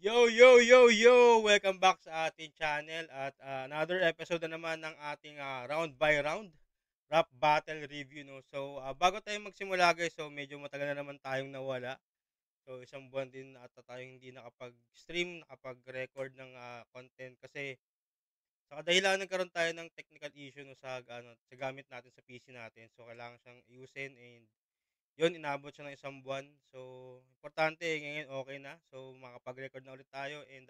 Yo, yo, yo, yo! Welcome back sa ating channel at another episode na naman ng ating round by round rap battle review. No? So, bago tayo magsimula guys, so medyo matagal na naman tayong nawala. So, isang buwan din ata tayong hindi nakapag-stream, nakapag-record ng content kasi sa kadahilan nagkaroon tayo ng technical issue no, sa gamit natin sa PC natin. So, kailangan siyang iusin and yun, inabot siya ng isang buwan. So, importante, ngayon okay na. So, makapag-record na ulit tayo and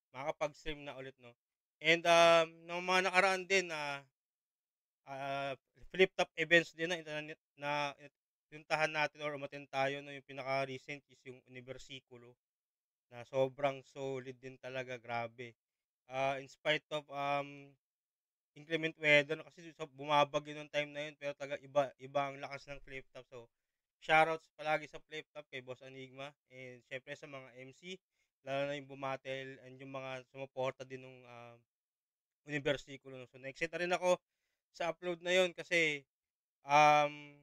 makapag-stream na ulit, no? And ng mga nakaraan din na flip-top events din na pinuntahan natin or umattend tayo, no? Yung pinaka-recent is yung Universikulo na sobrang solid din talaga, grabe. In spite of inclement weather, no? Kasi bumabagyo nung time na yun, pero talaga iba ang lakas ng flip-top. So, shoutouts palagi sa Flip Top kay Boss Enigma and syempre sa mga MC lalo na yung bumatel and yung mga sumuporta din ng Universikulo. So na-excite na rin ako sa upload na yon kasi um,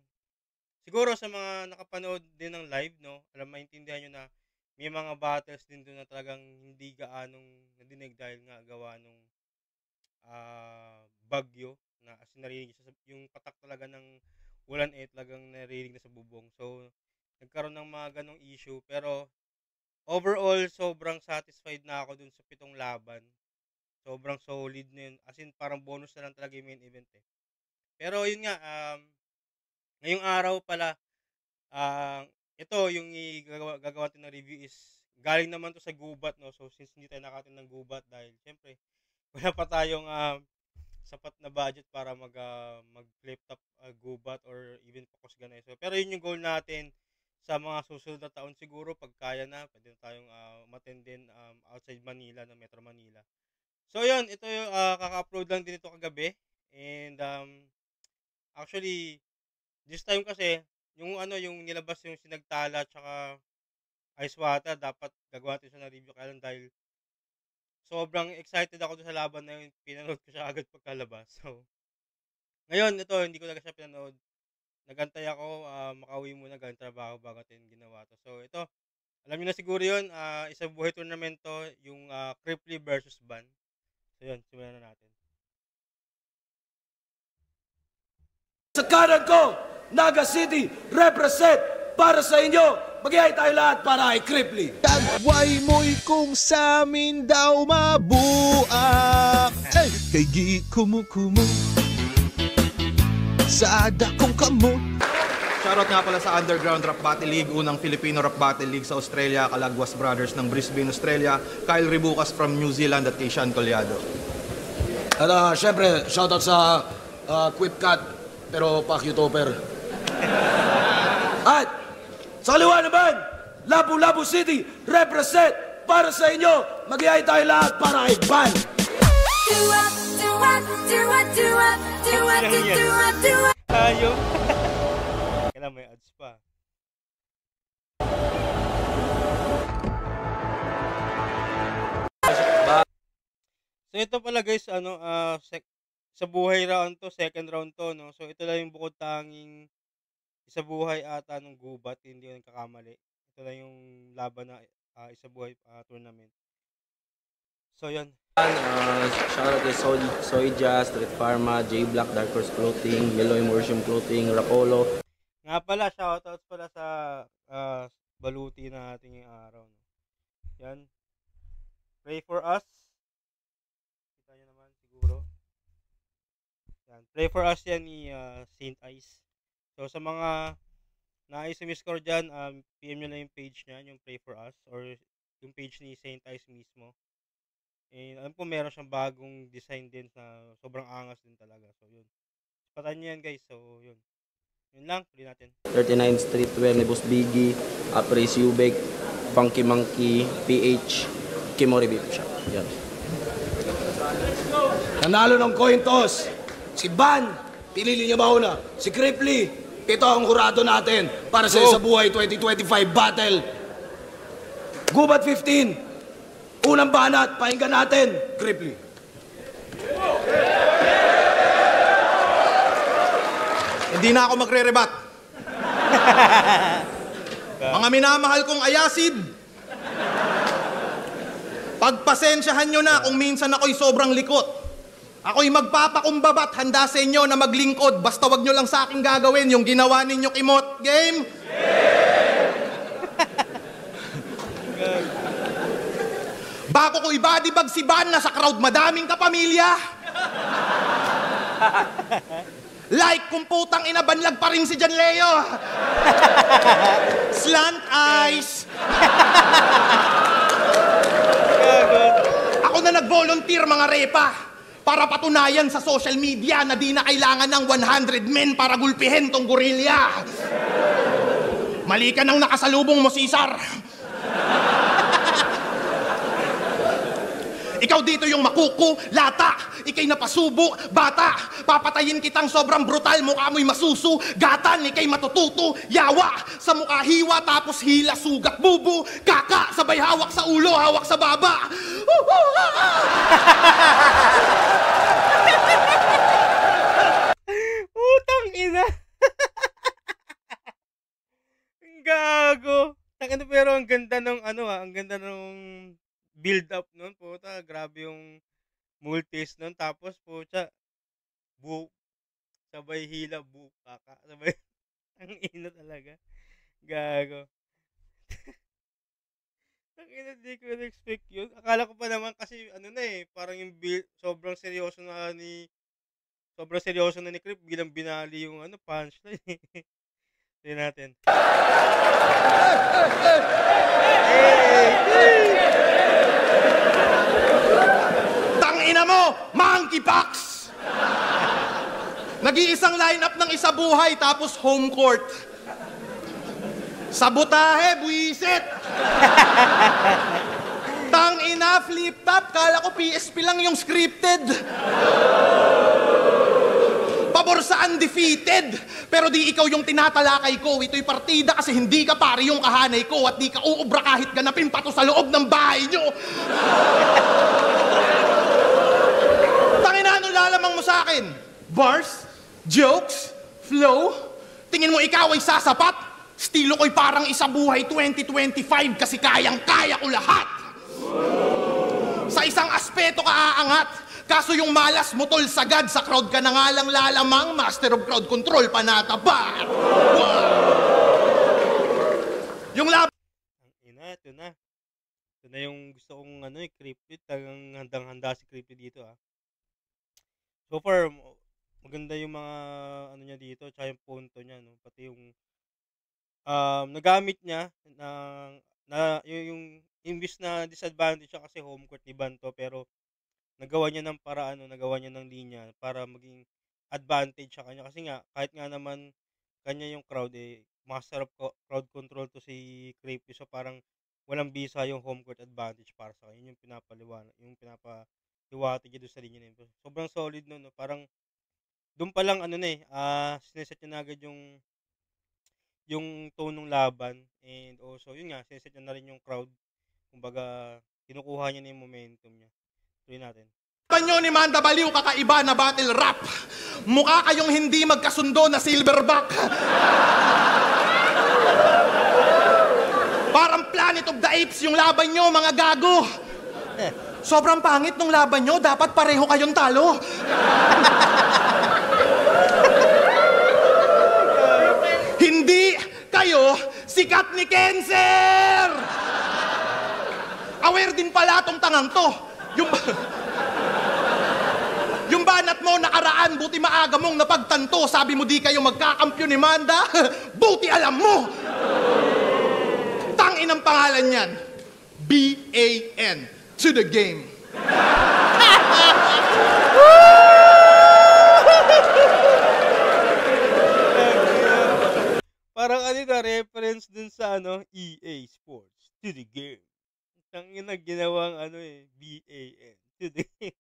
siguro sa mga nakapanood din ng live, no, maintindihan nyo na may mga battles din doon na talagang hindi gaanong nadinig dahil nga gawa nung bagyo na as in narinig yung patak talaga ng ulan talagang narinig na sa bubong. So, nagkaroon ng mga ganong issue. Pero, overall, sobrang satisfied na ako dun sa 7 laban. Sobrang solid na yun. As in, parang bonus na lang talaga yung main event eh. Pero, yun nga, ngayong araw pala, ito, yung gagawa natin ng review is, galing naman to sa gubat, no? So, since hindi tayo nakatin ng gubat, dahil, syempre, wala pa tayong sapat na budget para mag-flip top gubat or even focus ganay. So, pero yun yung goal natin sa mga susunod na taon siguro pag kaya na, pwede na tayong umattend din outside Manila, na Metro Manila. So, yun, ito yung kaka-upload lang din ito kagabi. And actually, this time kasi, yung nilabas yung Sinagtala tsaka Ice Water, dapat gagawa natin siya ng review kaya lang dahil sobrang excited ako sa laban na yun. Pinanood ko siya agad pagkalabas. So, ngayon, ito, hindi ko na siya pinanood. Nagantay ako, makauwi muna galing trabaho bago natin ginawa to. So, ito, alam niyo na siguro yun, isang buhay tournament to, yung Cripply versus Ban. So, yun, simulan na natin. Sa kanan ko, Naga City, represent para sa inyo. Mag-iay tayo lahat para kay Cripply. Tagway mo'y kung sa amin daw mabuak. Ay, kay gi kumukumo sa dakong kamo. Shoutout nga pala sa Underground Rap Battle League, unang Filipino Rap Battle League sa Australia, Calagwas Brothers ng Brisbane, Australia, Kyle Ribucas from New Zealand at kay Sean Collado. At syempre, shoutout sa Quipcat, pero pak-youtuber. At sa kaliwa naman, Lapu-Lapu City, represent para sa inyo. Mag-iay tayo lahat para kay Ban. Tayo. Kailan may ads pa. So ito pala guys, sa buhay round to, second round to, no. So ito lang yung bukod tanging isa buhay ata ng gubat, hindi ko nagkakamali. Ito lang yung laban na isa buhay tournament. So yun. Shoutout kay Soyja, Street Pharma, J Black, Dark Horse Clothing, Yellow Immersion Clothing, Rapolo. Nga pala, shoutouts pala sa baluti na ating yung araw. No? Yan. Pray for us. Kita nyo naman siguro. Yan. Pray for us yan ni Saint Ice. So sa mga nais score dyan, PM nyo lang yung page niya, yung Pray for Us, or yung page ni Saint Ice mismo. And alam ko meron siyang bagong design din na sobrang angas din talaga. So yun. Patan nyo yan guys. So yun. Yun lang. Huli natin. 39 Streetwear ni Boss Biggie, Apres Ubek, Funky Monkey, PH, Kimori Beef Shop. Yan. Nanalo ng coin toss. Si Ban, pinili niya ba una? Si Cripply, ito ang hurado natin para sa Sa Buhay 2025 Battle. Gubat 15, unang banat, pakinggan natin, Cripply. Hindi na ako magre-rebat. Mga minamahal kong ayasid. Pagpasensyahan nyo na kung minsan ako'y sobrang likot. Ako'y magpapakumbaba at handa sa inyo na maglingkod. Basta wag nyo lang sa akin gagawin yung ginawa ninyo kimot. Game? Bago ko ibadibag si Ban na sa crowd madaming kapamilya. Like kung putang ina banlag pa rin si John Leo. Slant eyes. Ako na nag-volunteer mga repa para patunayan sa social media na di na kailangan ng 100 men para gulpihin tong gorilya. Mali ka nang nakasalubong mo, Cesar. Ikaw dito yung makuku, lata, ikay napasubo, bata, papatayin kitang sobrang brutal, mukha mo'y masusu, gatan, ikay matututo, yawa, sa mukha hiwa, tapos hila, sugat, bubu, kaka, sabay hawak sa ulo, hawak sa baba. Putang ina. Ang gago. Tangina, pero ang ganda ng ang ganda ng build up nun, puta, grabe yung multis nun, tapos puta, bu, sabay hila, bu, kaka, sabay, ang ina talaga, gago. Ang ina, di ko na-expect yun. Akala ko pa naman kasi, parang yung build, sobrang seryoso na ni Crip, bilang binali yung punchline. Tignan natin. Tangina mo, monkeypox! Nag-iisang lineup ng isa buhay tapos home court. Sabotahe, buwisit! Tangina, flip top, kala ko PSP lang yung scripted. Pabor sa undefeated. Pero di ikaw yung tinatalakay ko. Ito'y partida kasi hindi ka pare yung kahanay ko at di ka uubra kahit ganapin pa to sa loob ng bahay nyo. Tangina, ano lalamang mo sa akin? Bars? Jokes? Flow? Tingin mo ikaw ay sasapat? Estilo ko'y parang isa buhay 2025 kasi kayang-kaya ko lahat. Sa isang aspeto ka aangat. Kaso yung malas mo tol sagad sa crowd ka na nga lang lalamang, master of crowd control, panataba. Yung lab... Ina, ito na. Ito na yung gusto kong Cryptid. Talagang handang-handa si Cryptid dito So far, maganda yung mga niya dito, tsaka yung punto niya, no? Pati yung nagamit niya yung imbis na disadvantage siya kasi home court ni Banto, pero nagawa niya ng paraan, nagawa niya ng linya para maging advantage sa kanya. Kasi nga, kahit nga naman kanya yung crowd, master of crowd control to si Creepy. So parang walang bisa yung home court advantage para sa kanya. Yung pinapaliwanag niya doon sa linya na yun. Sobrang solid nun, no? Parang doon pa lang, sineset niya na agad yung tone ng laban. And also, yun nga, sineset niya na rin yung crowd. Kumbaga, kinukuha niya na yung momentum niya. Tuloy natin. Panyo ni Manda Baliw, kakaiba na battle rap. Mukha kayong hindi magkasundo na silverback. Parang Planet of the Apes yung laban nyo, mga gago. Sobrang pangit nung laban nyo, dapat pareho kayong talo. Hindi kayo sikat ni Cancer! Aware din pala tong tangang to. Yung banat mo nakaraan, buti maaga mong napagtanto. Sabi mo di kayo magkakampyon ni Manda. Buti alam mo. Tangin ang pangalan niyan. B-A-N. To the game. Parang reference dun sa EA Sports. To the game. Tangin na ginawang B-A-N. To the game.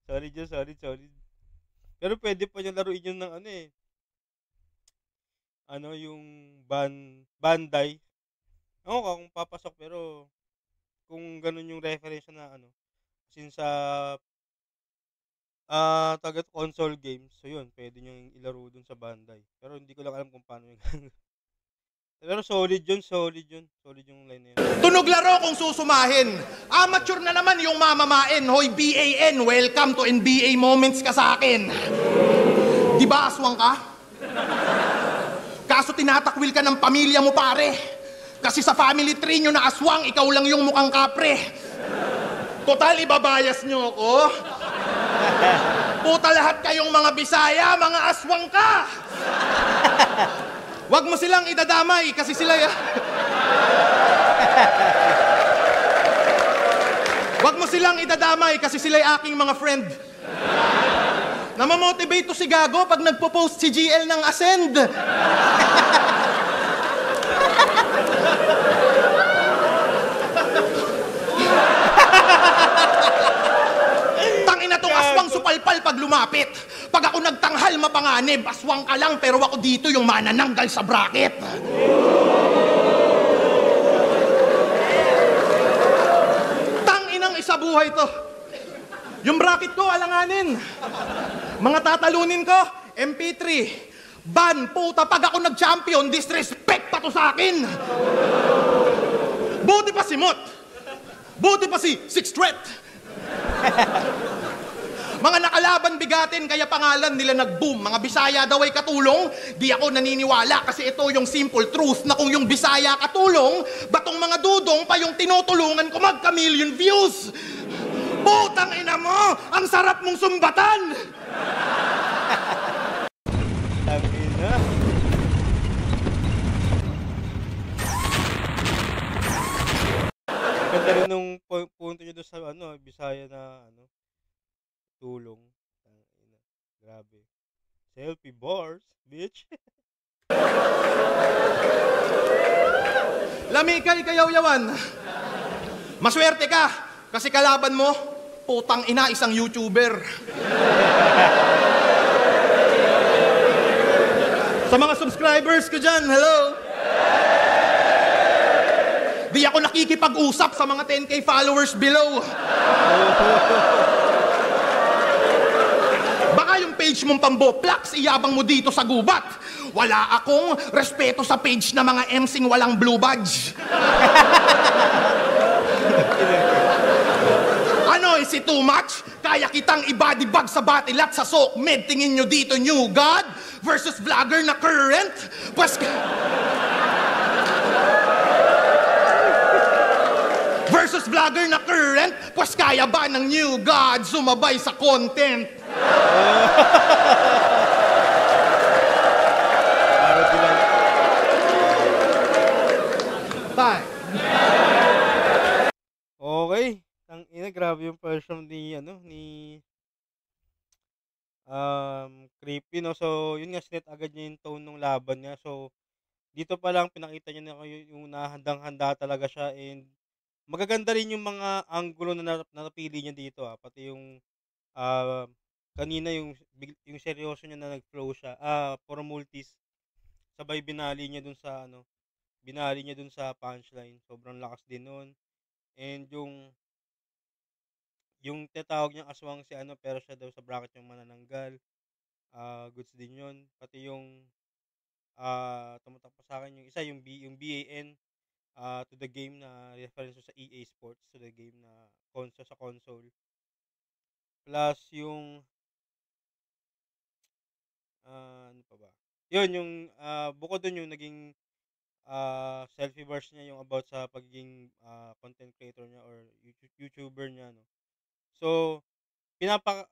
Sorry, Diyos, sorry. Pero pwede pa niya laruin yun ng yung Bandai. Ako kung papasok, pero kung ganun yung reference na since sa tagat console games, so yun, pwede nyo ilaro dun sa Bandai. Pero hindi ko lang alam kung paano yung Pero solid yun. Solid yung line na yun. Tunog laro kung susumahin. Amateur na naman yung mamamain. Hoy, BAN, welcome to NBA Moments ka sa akin. Di ba aswang ka? Kaso tinatakwil ka ng pamilya mo, pare. Kasi sa family tree nyo na aswang, ikaw lang yung mukhang kapre. Total, ibabayas nyo ako. Puta lahat kayong mga Bisaya, mga aswang ka! Wag mo silang idadamay kasi sila Wag mo silang idadamay kasi sila'y aking mga friend. Namamotivate to si Gago pag nagpo-post si GL ng Ascend. Tangina tong aswang supalpal pag lumapit. Pag ako nagtanghal mapanganib, aswang ka lang pero ako dito yung manananggal sa bracket. Tanginang isa buhay to. Yung bracket ko, alanganin. Mga tatalunin ko, MP3. Ban, puta, pag ako nag-champion, disrespect pa to sa akin. Buti pa si Mot. Buti pa si Six Threat. Mga nakalaban bigatin, kaya pangalan nila nag-boom. Mga Bisaya daw ay katulong, di ako naniniwala kasi ito yung simple truth na kung yung Bisaya katulong, batong mga dudong pa yung tinutulungan ko magka-million views. Putang ina mo! Ang sarap mong sumbatan! Sabi na. Ganda rin nung punto nyo doon sa Bisaya na tulong. Tangina. Grabe. Selfie bars, bitch. Lamikay kayaw-yawan. Maswerte ka kasi kalaban mo, putang ina, isang YouTuber. Sa mga subscribers ko dyan, hello. Di ako nakikipag-usap sa mga 10K followers below. Baka yung page mong pamboplax, iyabang mo dito sa gubat. Wala akong respeto sa page na mga MCing walang blue badge. Ano, is it too much? Kaya kitang i-body bag sa batilat sa SOCMED. Tingin nyo dito, new God versus vlogger na current? Pues... versus vlogger na current? Pues kaya ba ng new God sumabay sa content? Bye. Okay. Tangina, grabe yung version ni Creepy, no? So, yun nga, sinet agad niya yung tone ng laban niya. So, dito pa lang pinakita niya na yung nahandang-handa talaga siya, and magaganda rin yung mga anggulo na napili niya dito, pati yung kanina yung seryoso niya na nag-flow siya. For multis, sabay binali niya dun sa punchline. Sobrang lakas din nun. And yung tinatawag niyang aswang si pero siya daw sa bracket yung manananggal. Goods din yun. Pati yung tumatak pa sa akin yung isa, yung BAN to the game na reference sa EA Sports, to the game na sa console. Plus yung ano pa ba? Yun, yung bukod dun yung naging selfie verse niya, yung about sa pagiging content creator niya or YouTuber niya, no. So,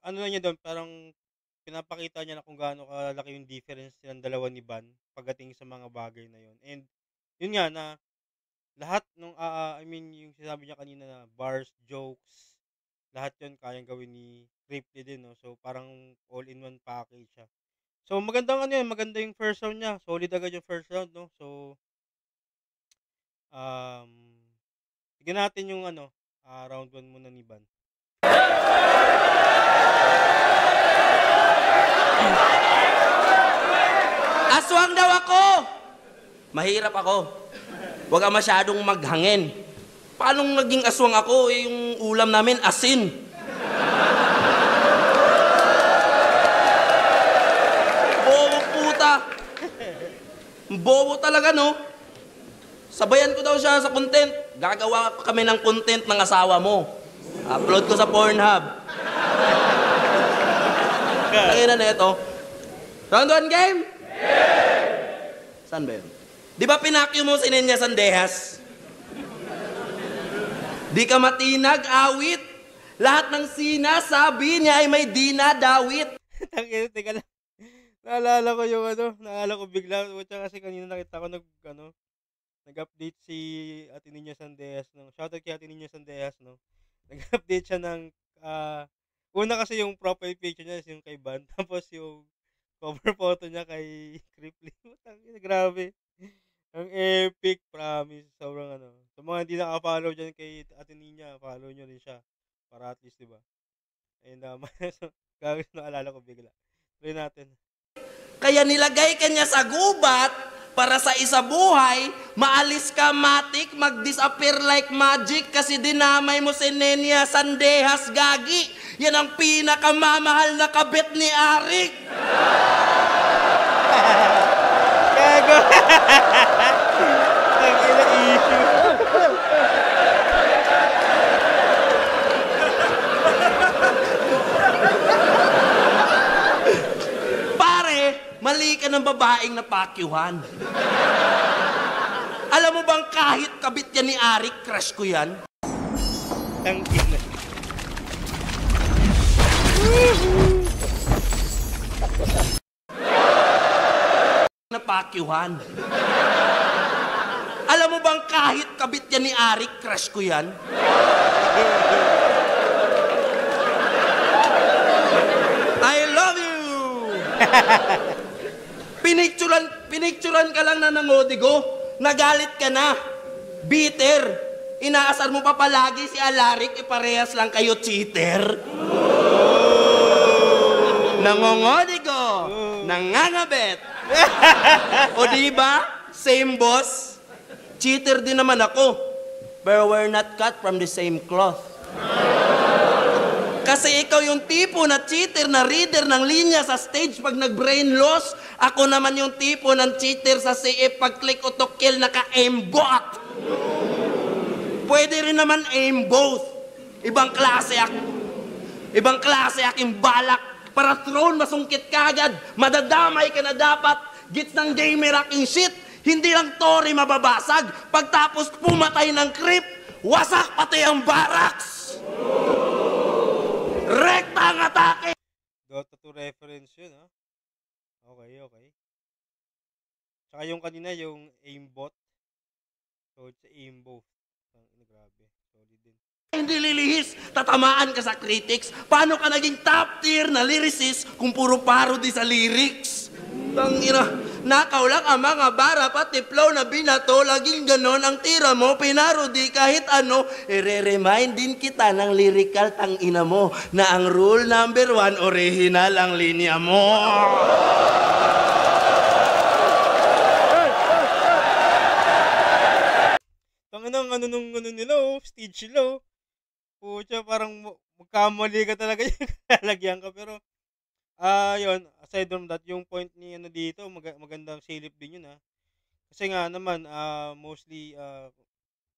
ano na niya doon, parang pinapakita niya na kung gaano kalaki yung difference ng dalawa ni Ban pagdating sa mga bagay na yun. And yun nga na lahat nung yung sinabi niya kanina na bars, jokes, lahat yun kayang gawin ni Ripley din, no. So, parang all-in-one package siya. So, maganda yung first round niya. Solid agad yung first round, no. So, tignan natin yung round 1 muna ni Ban. Aswang daw ako! Mahirap ako. Huwag ka masyadong maghangin. Paano naging aswang ako? Yung ulam namin, asin. Bobo puta. Bobo talaga, no? Sabayan ko daw siya sa content. Gagawa kami ng content ng asawa mo. Upload ko sa Pornhub. Tangina na ito. Round 1 game? Saan ba yun? Di ba pinakyo mo si Nenya Sandehas? Di ka matinag, awit. Lahat ng sinasabi niya ay may dinadawit. Tangina, teka lang. Naalala ko bigla. Kasi kanina nakita ko nag-update si Ate Nina Sandehas. Shoutout kay Ate Nina Sandehas, no? Nag-update siya ng, una kasi yung profile picture niya is yung kay Van. Tapos yung cover photo niya kay Cripply. Grabe. Ang epic, promise. Sobrang Sa mga hindi naka-follow dyan kay Ate Nina, follow nyo rin siya. Para at least, diba? And, gagawin naalala ko bigla. Try natin. Kaya nilagay ka niya sa gubat para sa isa buhay, maalis ka matik, mag-disappear like magic kasi dinamay mo si Nenya Sandehas, gagi. Yan ang pinakamamahal na kabit ni Arik. Gago! Ang ina issue. Mali ka ng babaeng napakyuhan. Alam mo bang kahit kabit yan ni Arik, crush ko yan? Ang ina. Napakyuhan. Alam mo bang kahit kabit yan ni Arik, crush ko yan? I love you! Pinicturan ka lang na nangodigo, nagalit ka na, bitter, inaasar mo pa palagi si Alarik, parehas lang kayo cheater. Nangongodigo, nangangabet. O diba, same boss, cheater din naman ako, but we're not cut from the same cloth. Kasi ikaw yung tipo na cheater na reader ng linya sa stage pag nag-brain loss. Ako naman yung tipo ng cheater sa CF pag click o to kill naka-aimbot. Pwede rin naman aim both. Ibang klase aking balak. Para throne masungkit kagad. Madadamay ka na dapat. Gits ng gamer aking shit. Hindi lang Tori mababasag. Pagtapos pumatay ng creep, wasak pati ang barracks. Rekta ang atake! Dota 2 reference yun, ha? Okay. Tsaka yung kanina, yung aimbot. So, it's aim both. Grabe. Solid din. Hindi lilihis, tatamaan ka sa critics. Paano ka naging top tier na lyricist kung puro parody sa lyrics? Tangina, nakaw lang ang mga bara pati flow na binato, laging ganon ang tira mo, pinarody kahit ano. I-remind din kita ng lyrical tangina mo na ang rule number 1, original ang linya mo. Tanginang nung nila, stage sila, Pucha, parang magkamali ka talaga yung lalagyan ka. Pero, yun, aside from that, yung point ni dito, magandang silip din yun, ha. Kasi nga naman, mostly,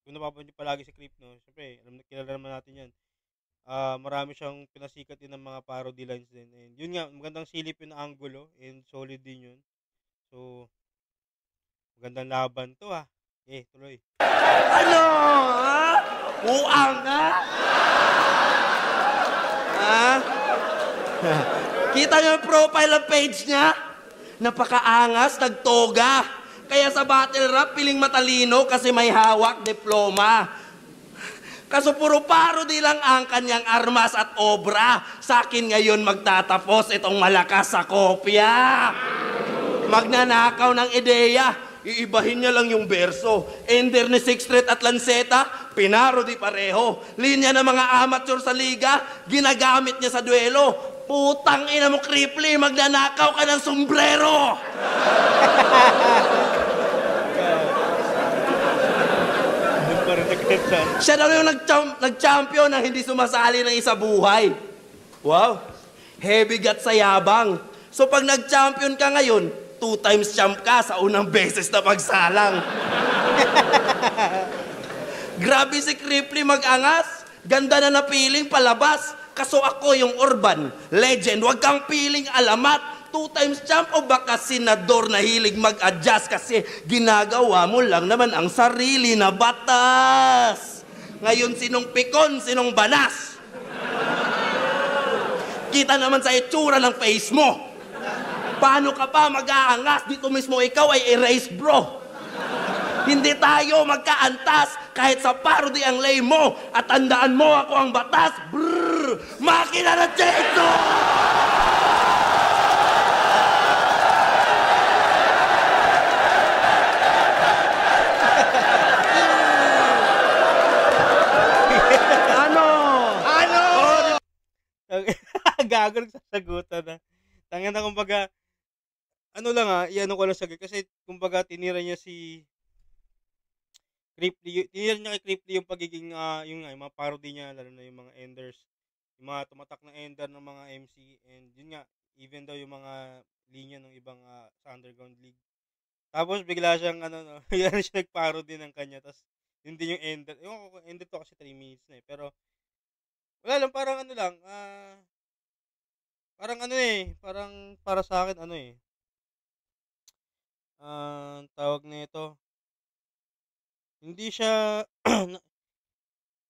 kung napapansin nyo palagi sa clip, no, syempre, kilala naman natin yan. Marami siyang pinasikat din ng mga parody lines din. And yun nga, magandang silip yung angulo, and solid din yun. So, magandang laban to, ha. Tuloy. Ano, ha? Uang, ha? Ha? Kita niyo yung profile ng page niya? Napakaangas, nagtoga. Kaya sa battle rap, piling matalino kasi may hawak diploma. Kaso puro parody lang ang kanyang armas at obra. Sa akin ngayon magtatapos itong malakas sa kopya. Magnanakaw ng ideya. Iibahin niya lang yung verso. Ender ni Sixth Street at Lanceta, pinarody pareho. Linya ng mga amateur sa liga, ginagamit niya sa duelo. Putang ina mo, Cripply, magnanakaw ka ng sombrero! Siya daw yung nag-champion na hindi sumasali ng isa buhay. Wow, heavy gut sa yabang. So pag nag-champion ka ngayon, 2 times champ ka sa unang beses na pagsalang. Grabe si Cripply mag-angas. Ganda na napiling palabas. Kaso ako yung urban legend. Huwag kang piling alamat. 2 times champ o baka senador na hilig mag-adjust kasi ginagawa mo lang naman ang sarili na batas. Ngayon sinong pikon, sinong banas? Kita naman sa itsura ng face mo. Paano ka pa mag-aangas? Dito mismo ikaw ay erase bro. Hindi tayo magkaantas kahit sa parody ang lay mo. At tandaan mo ako ang batas. Brrr! Makina na Cheto! Gago nagsasagutan na. Tanga na kumbaga, ano lang iano ko lang saglit. Kasi kumbaga tinira niya si Cripply, tinira niya kay Cripply yung pagiging, yung mga parody niya, lalo na yung mga enders. Yung mga tumatak na ender ng mga MC. And yun nga, even daw yung mga linya ng ibang sa Underground League. Tapos bigla siyang, yan siya nag-parody ng kanya. Tapos yun din yung ender. Yung ender to kasi 3 minutes na eh. Pero, wala lang, parang parang parang para sa akin tawag nito, hindi siya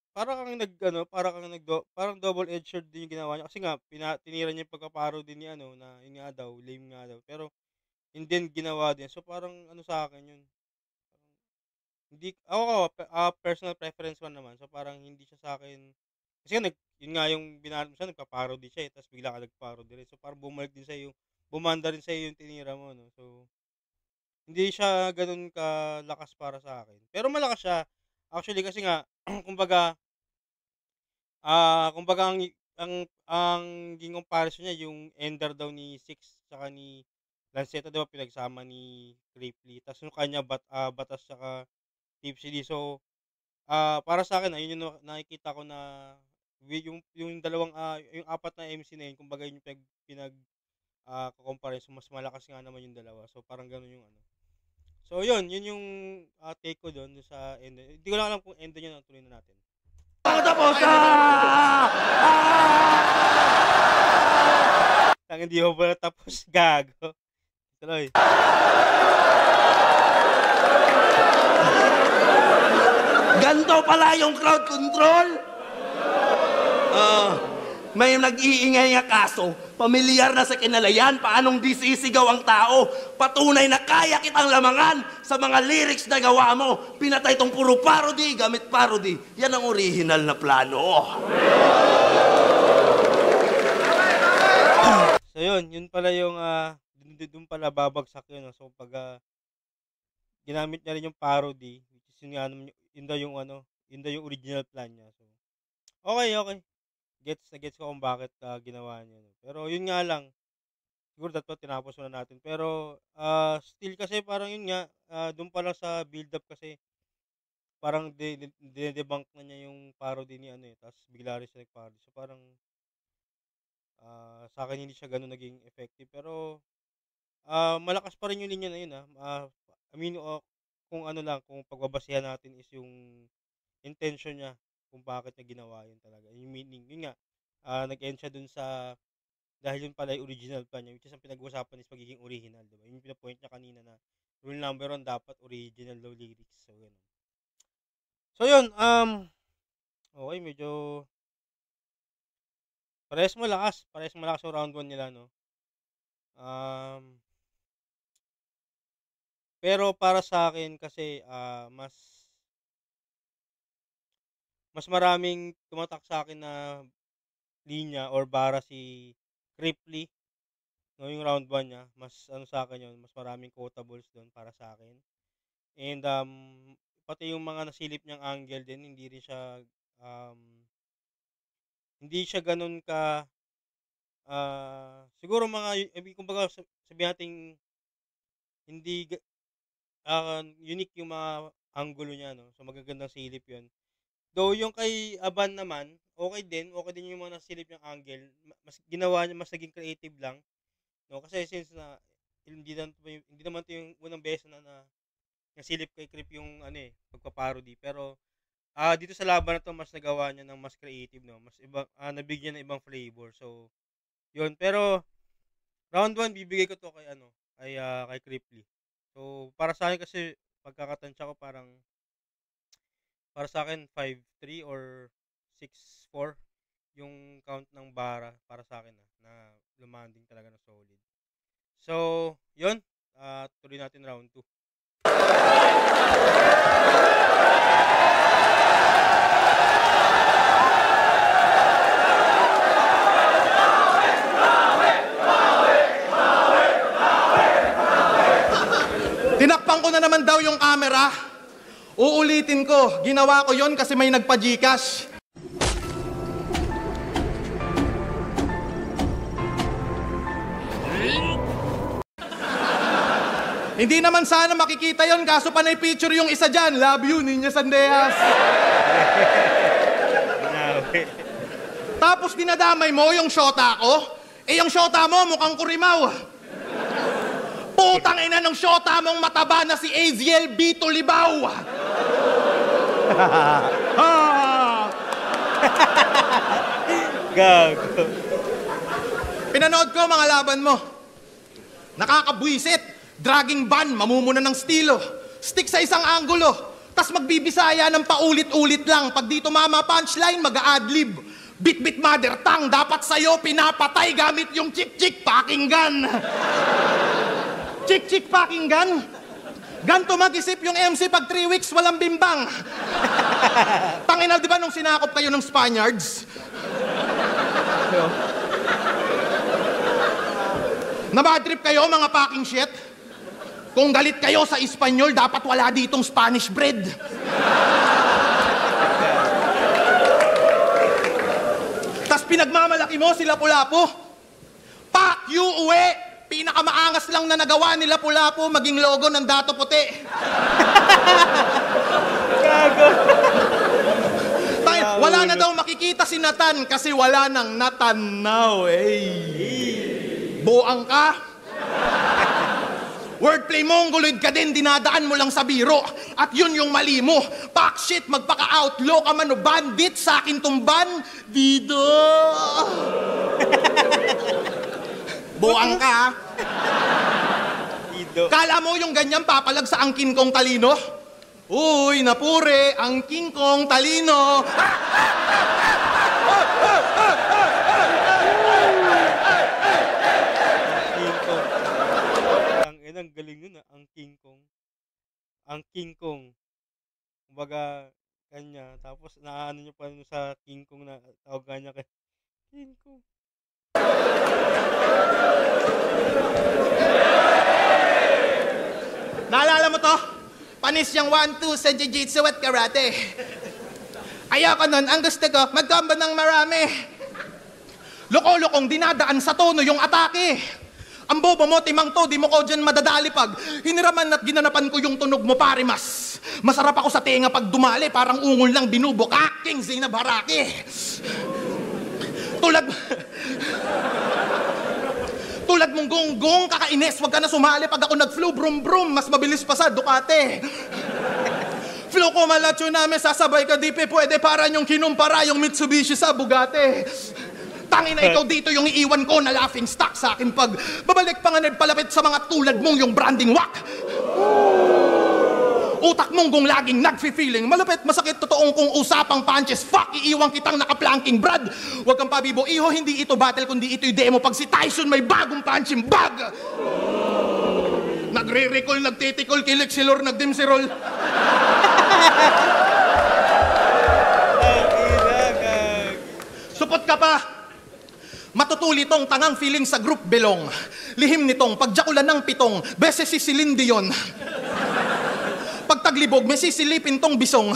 parang double-edged sword din yung ginawa niya kasi nga tinira niya yung pagka-parody ni na yun nga daw, lame nga daw. Pero and then ginawa din. So parang sa akin yun. Hindi ako personal preference man naman. So parang hindi siya sa akin kasi yun nga yung binanat mo siya, nagpa-parody siya tapos bigla ka nag-parody rin. So parang bumalik din sa'yo, bumanda rin sa'yo yung tinira mo, no? So, hindi siya ganun kalakas para sa akin. Pero malakas siya. Actually, kasi nga, kumbaga, kumbaga ang ging comparison niya, yung ender daw ni Six saka ni Lanceta, di ba, pinagsama ni Cripply. Tapos yung kanya, batas saka Tipsy D. So, para sa akin, ayun yung nakikita ko na yung dalawang yung apat na MC na yun, kumbaga yung kukumpara, so mas malakas nga naman yung dalawa. So parang ganoon yung So yun yung take ko doon sa end. Hindi ko lang alam kung end niya na tuloy na natin. Tapos Hindi ho ba tapos gago. Tuloy. Ganto pala yung crowd control. May nag-iingay nga kaso, pamilyar na sa kinalayan, paanong disisigaw ang tao. Patunay na kaya kitang lamangan sa mga lyrics na gawa mo. Pinatay tong puro parody, gamit parody. Yan ang original na plano. So yun pala yung doon pala babagsak yun. So pag ginamit niya rin yung parody, which is yun daw yung original plan niya. So okay. Gets ko kung bakit ginawa niya. No? Pero yun nga lang, siguro dapat tinapos muna natin. Pero still kasi parang yun nga, doon pa lang sa build-up kasi parang debunk na niya yung parody ni tapos bigla rin siya nag-parody. So parang sa akin hindi siya ganun naging effective. Pero malakas pa rin yung linya na yun. I mean, kung kung pagbabasihan natin is yung intention niya kung bakit niya ginawa yun talaga. Yung meaning, yun nga, nag-end siya dun sa, dahil yun pala yung original pa niya, which is ang pinag-uusapan is pagiging original, diba? Yung pinapoint niya kanina na rule number 1, dapat original daw lyrics. So, yun. So, yun, okay, medyo, parehas malakas yung round 1 nila, no? Pero para sa akin kasi, mas maraming tumatak sa akin na linya or bara si Cripply, no, yung round 1 niya. Mas sa akin yun, mas maraming quotables doon para sa akin. And pati yung mga nasilip niyang angle din, hindi siya ganun ka siguro kumbaga sabihin natin hindi unique yung mga angulo niya, no. So magagandang silip 'yun. Though yung kay Aban naman, okay din yung mga nasilip niyang angle. Mas ginawa niya, mas naging creative lang, no? Kasi since na hindi naman 'to yung unang beses na nasilip kay Crip yung pagpa-parody, pero dito sa laban na 'to mas nagawa niya ng mas creative 'no, mas iba nabigyan ng ibang flavor. So, 'yun. Pero round 1 bibigay ko 'to kay ano, kay Cripply. So, para sa'kin kasi pagkakatansya ko para sa'kin 5-3 or 6-4 yung count ng bara para sa'kin, na lumanding talaga ng solid. So, 'yun, tuloy natin round 2. Tinakpan ko na naman daw yung camera. Uulitin ko, ginawa ko yon kasi may nagpa-Gcash. Hindi naman sana makikita yon kaso panay picture yung isa dyan. Love you, Niña Sandeas. Grabe. Tapos dinadamay mo yung shota ko. Yung shota mo mukhang kurimaw. Putang ina ng shota mong mataba na si Aziel Bito Libaw. Gago. Pinanood ko mga laban mo. Nakakabwisit. Dragging ban, mamumuna ng stilo. Stick sa isang anggulo. Tas magbibisaya ng paulit-ulit lang. Pag dito mama punchline, mag-a-adlib. Bit-bit mother tongue, dapat sa'yo pinapatay gamit yung chik-chik pakinggan. Chik-chik pakinggan? Ganto mag-isip yung MC pag 3 weeks walang bimbang. Tanginal, di ba nung sinakop kayo ng Spaniards? Nabadtrip kayo mga packing shit? Kung galit kayo sa Espanyol, dapat wala ditong Spanish bread. Tas pinagmamalaki mo sila Lapu-Lapu. Pak you uwi! Pinakamaangas lang na nagawa nila Lapu-Lapu maging logo ng Dato Puti. Gago. Wala na daw makikita si Natan kasi wala nang natanaw eh. Buang ka. Wordplay mo, ngulid ka din, dinadaan mo lang sa biro. At yun yung mali mo. Pack shit, magpaka-outlaw ka man o bandit sa akin tumban. Dito. Buang ka. Ido. Kala mo yung ganyan papalag sa angkin kong talino? Uy, napure, angkin kong talino. Ang galing nun ang King Kong. Ang King Kong. Kumbaga, kanya. Tapos, naano nyo pa sa King Kong na tawag niya kay King Kong. Naalala mo to? Panis yung 1-2 sa jiu-jitsu at karate. Ayoko nun, ang gusto ko, mag-combo ng marami. Loko-lokong dinadaan sa tono yung atake. Ang bobo mo, timang to, di mo ko dyan madadali pag hiniraman at ginanapan ko yung tunog mo, pare mas. Masarap ako sa tenga pag dumali, parang ungol lang binubo ka, King Zainab Haraki. Tulad mong gonggong, kakainis, wag ka na sumali pag ako nag-flow, brum-brum, mas mabilis pa sa Ducati. Flow ko malatyo namin, sasabay ka dipe, pwede para yung kinumpara yung Mitsubishi sa Bugatti. Tangina, ikaw dito yung iiwan ko na laughing stock sa akin pag babalik pa nga palapit sa mga tulad mong yung branding wak. Utak mong kung laging nag-feeling malapit, masakit, totoong kung usapang punches. Fuck, iiwan kitang naka-planking brad. Huwag kang pabibo, iho, hindi ito battle kundi ito'y demo pag si Tyson may bagong punching bag. Nagre-recall, nagtitikol, kilik si Lord, nagdimsirol. Supot ka pa. Matutuli tong tangang feeling sa group belong. Lihim nitong pagjakulan ng pitong, beses si Celine Dion. Pagtaglibog, may sisilipin tong bisong.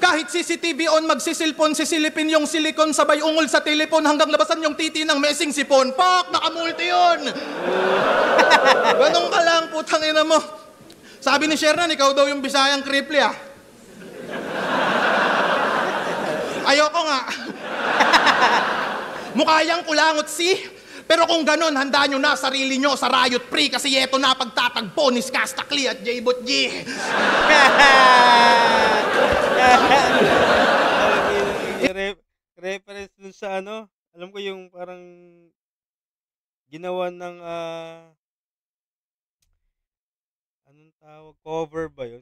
Kahit CCTV on, magsisilpon, sisilipin yung silikon, sabay ungol sa telepon hanggang labasan yung titi ng messing sipon. Pak! Nakamulti yun! Ganun ka lang, putang ina mo. Sabi ni Shernan, ikaw daw yung Bisayang Cripply, ah. Ayoko nga. Mukha yang kulangot si Pero kung ganun, handa nyo na sarili nyo sa Riot Free kasi eto na pagtatagpo ni Skastakli at J-Bot G. Reference dun sa ano, alam ko yung parang ginawa ng anong tawag, cover ba yun?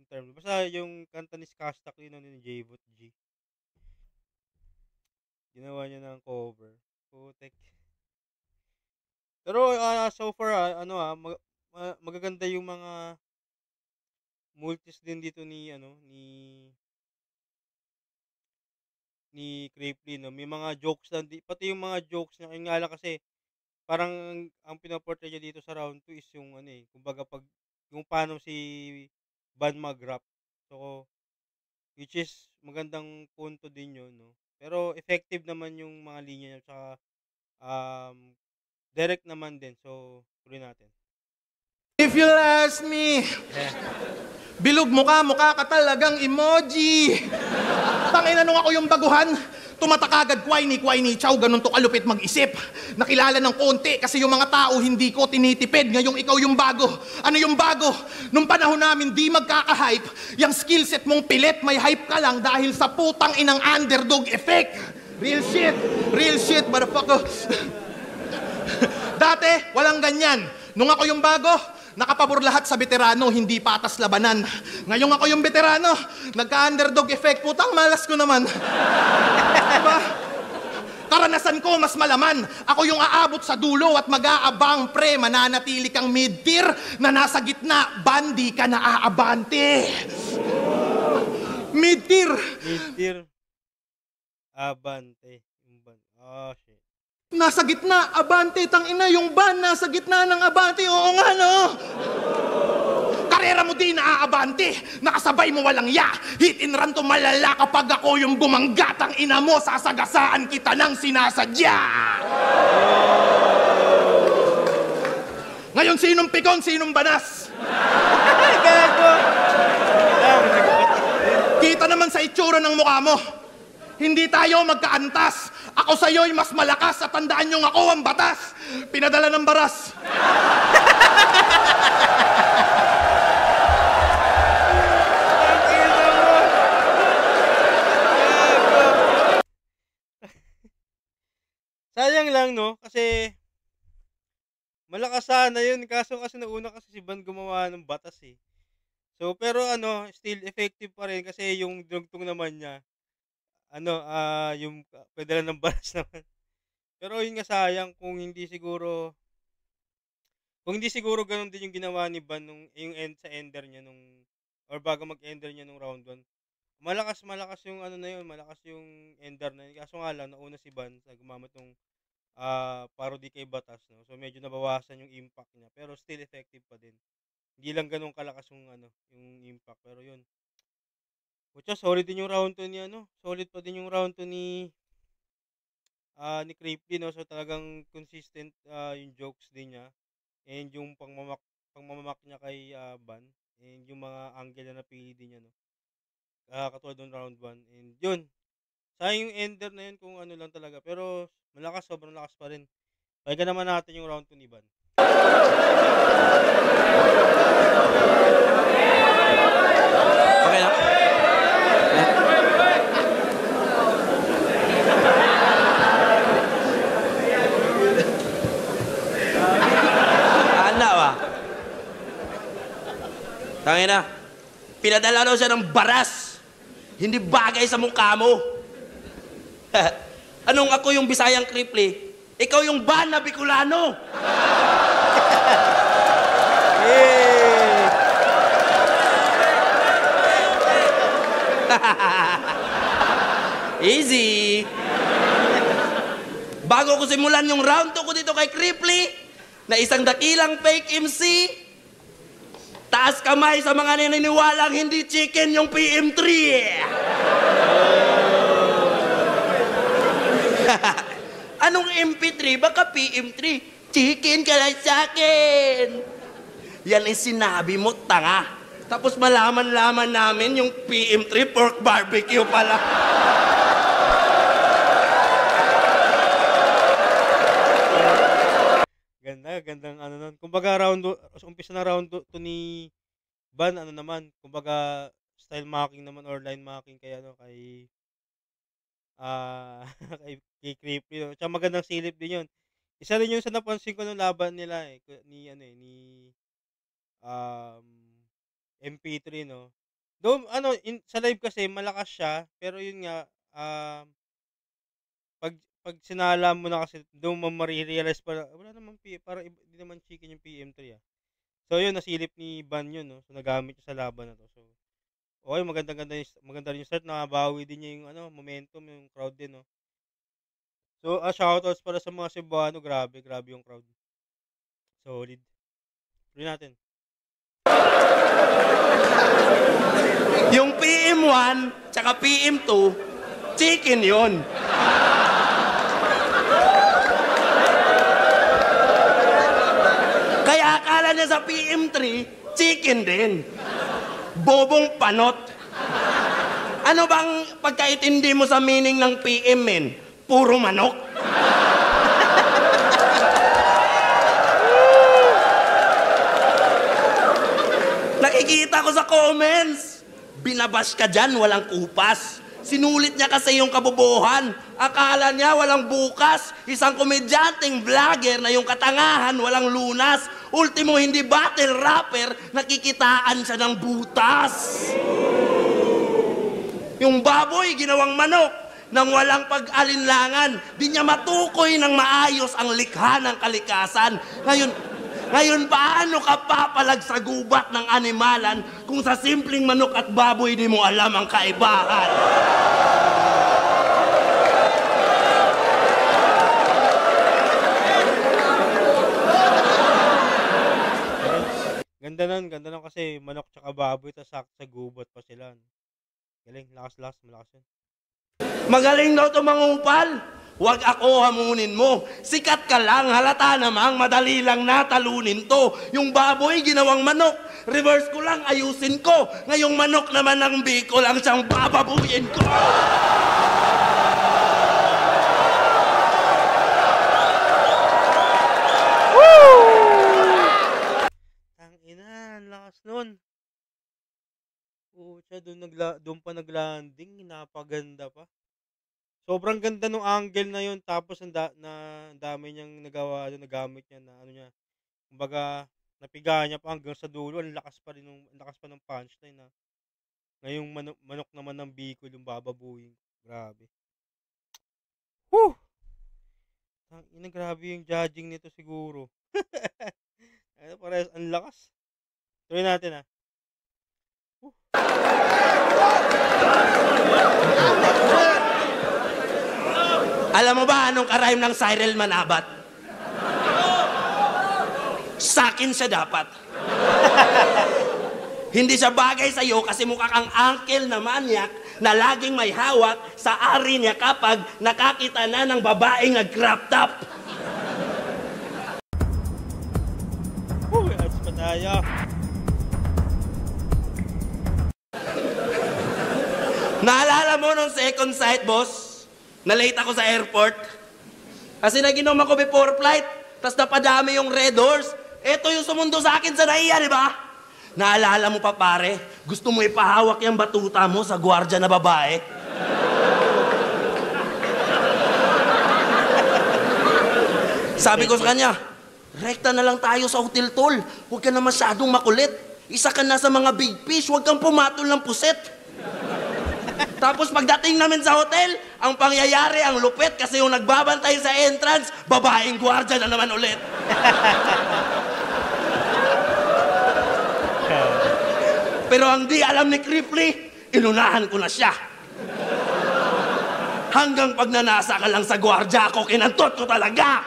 Yung term. Basta yung kanta ni Skastakli nun ni J-Bot G. Ginawa niya ng cover. Putek. Pero so far magaganda yung mga multis din dito ni ni Cripply, no. May mga jokes lang pati yung mga jokes niya, yun nga lang kasi parang ang pinoportray niya dito sa round 2 is yung kumbaga yung paano si Van mag-rap. So which is magandang punto din yun, no. Pero effective naman yung mga linya niya tsaka direct naman din. So tuloy natin. If you'll ask me, bilog mukha ka talagang emoji. Tangina nung ako yung baguhan, tumatak agad kway ni Chow, ganun to kalupit mag-isip. Nakilala ng konti kasi yung mga tao hindi ko tinitipid. Ngayong ikaw yung bago. Ano yung bago? Nung panahon namin di magkaka-hype, yung skillset mong pilit, may hype ka lang dahil sa putang inang underdog effect. Real shit, motherfucker. Dati, walang ganyan. Nung ako yung bago, nakapabor lahat sa veterano, hindi patas labanan. Ngayong ako yung veterano, nagka-underdog effect. Putang malas ko naman. Diba? Karanasan ko mas malaman. Ako yung aabot sa dulo at mag-aabang pre. Mananatili kang mid-tier na nasa gitna. Bandi ka na aabante. Mid-tier. Abante. Oh, shit. Nasa gitna, abante, tangina, yung ban nasa gitna ng abante, oo nga, no? Karera mo din naaabante, nakasabay mo walang ya, hit and run to malala kapag ako yung bumangga, tangina mo, sasagasaan kita ng sinasadya. Ngayon, sinong pikon, sinong banas? Gago! Kita naman sa itsura ng mukha mo, hindi tayo magkaantas. Ako sa'yo'y mas malakas at tandaan niyong ako ang batas. Pinadala ng baras. Sayang lang, no? Kasi malakas sana yun. Kaso kasi nauna kasi si Van gumawa ng batas eh. So, pero still effective pa rin kasi yung dugtong naman niya, yung pedala ng baras naman. Pero yun nga sayang kung hindi siguro ganun din yung ginawa ni Van yung end sa ender niya or bago mag-ender niya nung round 1. Malakas yung malakas yung ender na yun. Kaso nga lang nauna si Van sa gumamit ng parody kay Batas, no. So medyo nabawasan yung impact niya, pero still effective pa din. Hindi lang ganun kalakas yung yung impact, pero yun. Pucha, solid din yung round 2 ni solid pa din yung round 2 ni Cripply, no. So talagang consistent yung jokes din niya and yung pangmamak niya kay Van and yung mga angle na napili din niya, no. Katulad ng round 1 and yun. Sayang yung ender na yun kung lang talaga, pero sobrang lakas pa rin. Pakinggan naman natin yung round 2 ni Van. Okay lang. Tangina, pinadala daw siya ng baras. Hindi bagay sa mukha mo. Anong ako yung Bisayang Cripply? Ikaw yung Van na Bicolano. Easy. Bago ko simulan yung round 2 ko dito kay Cripply, na isang dakilang fake MC, taas kamay sa mga naniniwalang hindi chicken yung PM3. Anong MP3? Baka PM3. Chicken ka lang sa akin. Yan ay sinabi mo, tanga. Tapos malaman-laman namin yung PM3 pork barbecue pala. Gandang ano nun. Kumbaga umpisa na round 2 ni Ban ano naman, kumbaga style mocking naman or line mocking kay ano, kay Creepy 'no. Tsaka magandang silip din 'yun. Isa rin 'yung sa napansin ko nung laban nila, eh, ni ano, eh, ni, um, MP3 'no. Though ano sa live kasi malakas siya, pero 'yun nga, 'pag 'pag sinala mo na kasi dun mo mare-realize wala namang parang di naman chicken 'yung PM3, ah. So 'yun nasilip ni Ban 'yun 'no, so nagamit niya sa laban na 'to. So, okey maganda rin 'yung start, nabawi din niya 'yung ano momentum, 'yung crowd din 'no. So, shoutouts pala sa mga Cebuano, grabe 'yung crowd. Solid. Tuloy natin. Yung PM1 tsaka PM2, chicken yon. Kaya akala niya sa PM3, chicken din. Bobong panot. Ano bang pagkaintindi mo sa meaning ng PM, men? Puro manok. Nakikita ko sa comments, binabash ka dyan, walang kupas. Sinulit niya kasi yung kabobohan. Akala niya walang bukas. Isang komedyanteng vlogger na yung katangahan, walang lunas. Ultimo, hindi battle rapper, nakikitaan siya ng butas. Yung baboy, ginawang manok, nang walang pag-alinlangan. Di niya matukoy ng maayos ang likha ng kalikasan. Ngayon, paano ka papalag sa gubat ng animalan kung sa simpleng manok at baboy di mo alam ang kaibahan? Ganda nun kasi manok tsaka baboy tas sakto sa gubat pa sila. Galing, lakas, malakas yun. Magaling daw ito mangupal. Huwag ako hamunin mo. Sikat ka lang, halata namang madali lang natalunin to. Yung baboy, ginawang manok. Reverse ko lang, ayusin ko. Ngayong manok naman ng Bicol ang siyang bababuyin ko. Tangina, ang lakas nun. Pucha, doon pa naglanding, napaganda pa. Sobrang ganda nung angle na yun, tapos dami niyang nagamit niya na ano niya. Kumbaga, napiga niya pa hanggang sa dulo, ang lakas pa ng punchline na. Ngayong manok naman ng Bicol yung bababuyin. Grabe. Whew! Tangina, grabe yung judging nito siguro. Ano, parehas ang lakas. Tuloy natin, ah. Alam mo ba anong karayom ng Cyril Manabat? Sakin siya dapat. Hindi siya bagay sa'yo kasi mukha kang uncle na manyak na laging may hawak sa ari niya kapag nakakita na ng babaeng nag-crop top. Ads pa tayo. Naalala mo nung second sight, boss? Na late ako sa airport. Kasi naginom ako before flight, tas napadami yung red horse. Ito yung sumundo sa akin sa naiya, di ba? Naalala mo pa, pare, gusto mo ipahawak yung batuta mo sa gwardiya na babae? Sabi ko sa kanya, rekta na lang tayo sa hotel, tol. Huwag ka na masyadong makulit. Isa ka na sa mga big fish, huwag kang pumatol ng puset. Tapos pagdating namin sa hotel, ang pangyayari, ang lupit, kasi yung nagbabantay sa entrance, babaeng gwardiya na naman ulit. Pero ang di alam ni Cripply, inunahan ko na siya. Hanggang pag nanasa ka lang sa gwardiya ako, kinantot ko talaga.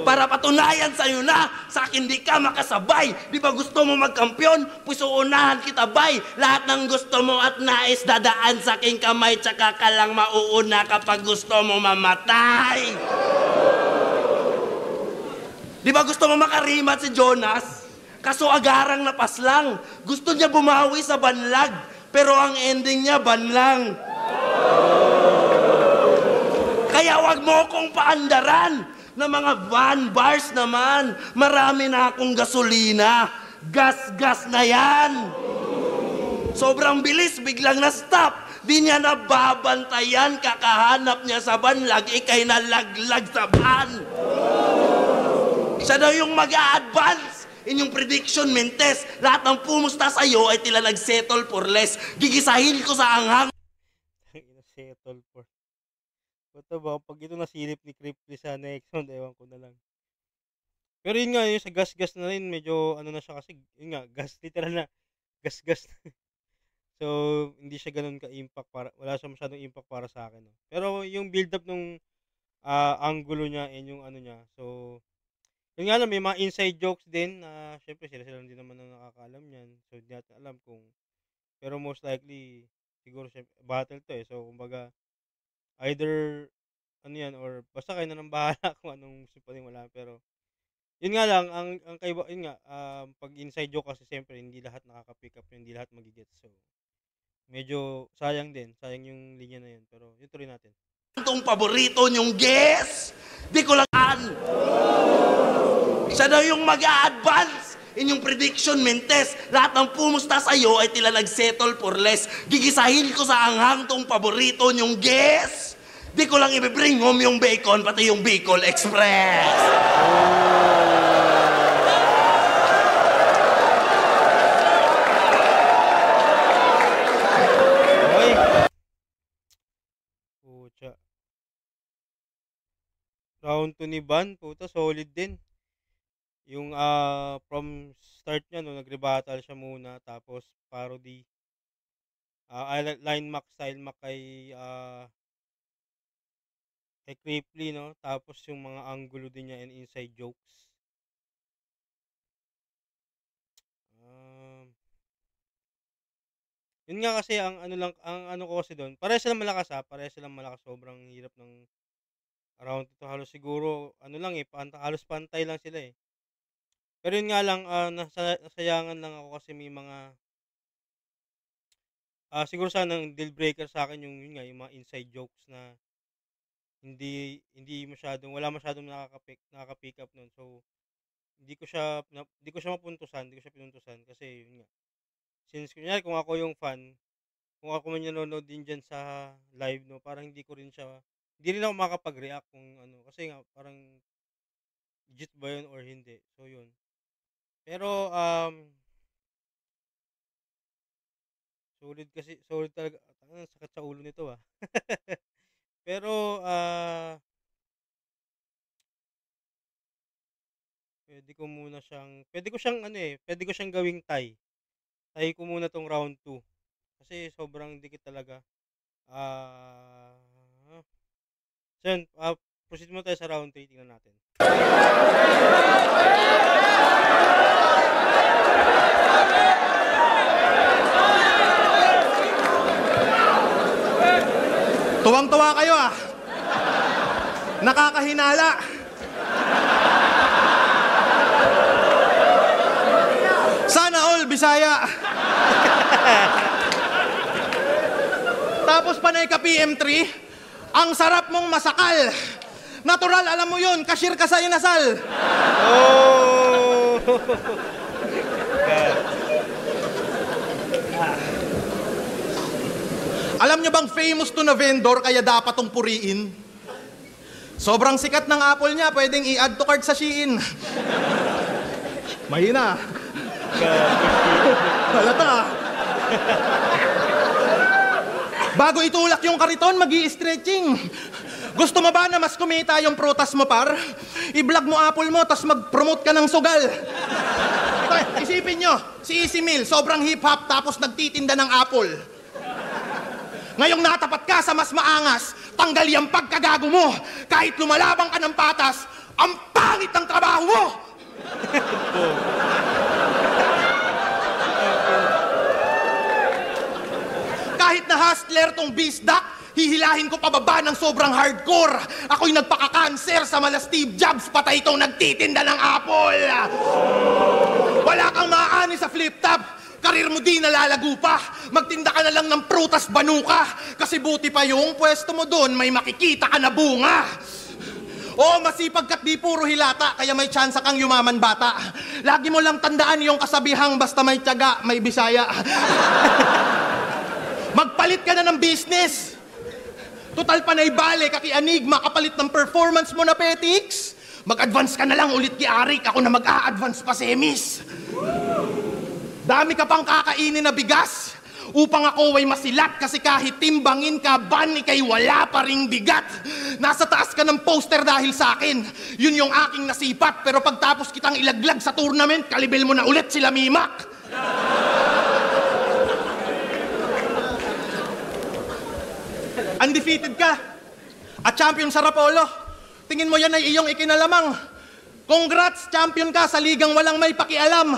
Para patunayan sa'yo na, sa akin di ka makasabay. Di ba gusto mo magkampiyon? Puso unahan kita, bay. Lahat ng gusto mo at nais dadaan sa aking kamay, tsaka ka lang mauuna kapag gusto mo mamatay. Di ba gusto mo makarimat si Jonas? Kaso agarang napaslang. Gusto niya bumawi sa banlag, pero ang ending niya banlang. Kaya wag mo kong paandaran. na mga van bars naman. Marami na akong gasolina. Gas-gas na yan. Sobrang bilis, biglang na-stop. Di niya nababantayan, kakahanap niya sa van, ikay na laglag sa van. Siya daw yung mag-a-advance. Inyong prediction, Mentes, lahat ng pumusta sa'yo ay tila nag-settle for less. Gigisahin ko sa anghang. Settle for. Buta ba, pag ito nasilip ni Cripply sa next round, ewan ko na lang. Pero yun nga, yung sa gas-gas na rin, medyo ano na siya kasi, yun nga, gas, literal na, gas-gas na. So, hindi siya ganun ka-impact para, wala siya masyadong impact para sa akin. No? Pero yung build-up nung angulo niya and yung ano niya, so, yun nga lang, may mga inside jokes din na, syempre, sila din naman ang nakakaalam yan. So, hindi natin alam kung, pero most likely, siguro, syempre, battle to eh. So, kumbaga, either, ano yan, or basta kayo na ng bahala kung anong gusto pa rin wala. Pero, yun nga lang, ang kaiba, yun nga, pag inside joke kasi, syempre, hindi lahat nakaka-pick up, hindi lahat magigets. So, medyo sayang din. Sayang yung linya na yun. Pero, yun tuloy natin. Itong paborito niyong guess, di ko lang siya daw yung mag-a-advance. Inyong prediction, Mentes, lahat ng pumusta sa'yo ay tila nag-settle for less. Gigisahin ko sa anghang tong paborito niyong guess. Di ko lang i-bring home yung bacon, pati yung Bicol Express. Oy! Pucha. Round 2 ni Van, puta, solid din. Yung from start niya, no, nagre-battle siya muna, tapos parody. Line mac, style mac kay Cripply, no? Tapos yung mga angulo din niya and inside jokes. Yun nga kasi ang ano ko kasi doon, parehas silang malakas sobrang hirap ng round ito, halos siguro ano lang eh, halos pantay lang sila eh. Pero yun nga lang, nasayangan lang ako kasi may mga siguro sana ang deal breaker sa akin yung yun nga, yung mga inside jokes na hindi wala masyadong nakaka-pick up nun. So hindi ko siya pinuntusan kasi yun nga. Since kunyari kung ako yung fan, kung ako man nanonood din diyan sa live, no, parang hindi rin ako makakapag-react kung ano kasi nga parang legit ba yun or hindi. So yun. Pero, solid talaga. Ang sakit sa ulo nito ah. Pero, pwede ko siyang gawing tie. Tie ko muna tong round 2. Kasi sobrang dikit talaga. So yun, proceed muna tayo sa round 3, tingnan natin. Tuwang-tuwa kayo ah. Nakakahinala. Sana all Bisaya. Tapos panay ka PM3, ang sarap mong masakal. Natural, alam mo yun, cashier ka sa inasal. Oh! Alam nyo bang famous to na vendor kaya dapat tong puriin? Sobrang sikat ng Apple niya, pwedeng i-add to cart sa Shein. Mahina. Halata. Bago itulak yung kariton, mag-i-stretching. Gusto mo ba na mas kumita yung prutas mo, par? I-vlog mo Apple mo, tas mag-promote ka ng sugal. Ito, isipin nyo, si Easy Meal, sobrang hip-hop, tapos nagtitinda ng Apple. Ngayong natapat ka sa mas maangas, tanggal yung pagkagago mo. Kahit lumalabang ka ng patas, ang pangit ng trabaho mo! Kahit na hustler tong bisdak, hihilahin ko pababa ng sobrang hardcore. Ako'y nagpaka-cancer sa mala Steve Jobs, patay itong nagtitinda ng Apple. Wala kang maaani sa flip-top. Karir mo di nalalago pa. Magtinda ka na lang ng prutas banuka. Kasi buti pa yung pwesto mo doon, may makikita ka na bunga. Oo, masipag ka't di puro hilata, kaya may tsansa kang yumaman bata. Lagi mo lang tandaan yung kasabihang basta may tiyaga, may bisaya. Magpalit ka na ng business. Total panay bale, kakianig, makapalit ng performance mo na petiks. Mag-advance ka na lang ulit kay Arik, ako na mag-a-advance pa semis. Dami ka pang kakainin na bigas. Upang ako ay masilat kasi kahit timbangin ka, ban, ikay wala pa ring bigat. Nasa taas ka ng poster dahil sa akin. Yun yung aking nasipat, pero pagtapos kitang ilaglag sa tournament, kalibel mo na ulit sila Mimak. Undefeated ka. At champion sa Rapolo. Tingin mo yan ay iyong ikinalamang. Congrats, champion ka sa ligang walang may pakialam.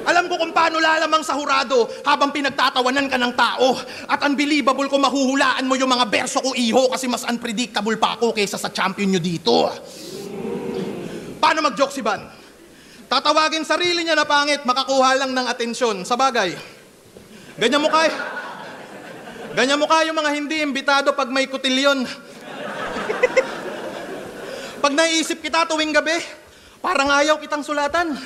Alam ko kung paano lalamang sa hurado habang pinagtatawanan ka ng tao. At unbelievable kung mahuhulaan mo yung mga berso ko, iho, kasi mas unpredictable pa ako kaysa sa champion nyo dito. Paano mag-joke si Ban? Tatawagin sarili niya na pangit, makakuha lang ng atensyon. Sa bagay, ganyan mukha yung mga hindi imbitado pag may kutilyon. Pag naisip kita tuwing gabi, parang ayaw kitang sulatan.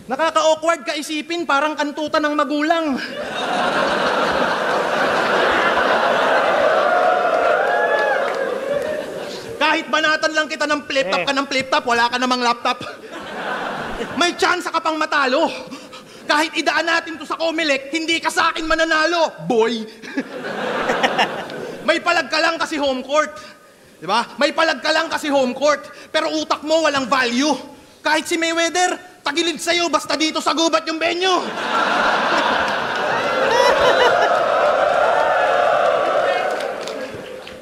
Nakaka-awkward ka isipin, parang kantutan ng magulang. Kahit banatan lang kita ng flip-top ka ng flip-top, wala ka namang laptop. May chance ka pang matalo. Kahit idaan natin to sa Comelec, hindi ka sa akin mananalo, boy. May palag ka lang kasi home court. Diba? May palag ka lang kasi home court, pero utak mo walang value. Kahit si Mayweather, tagilid sa'yo, basta dito sa gubat yung venue.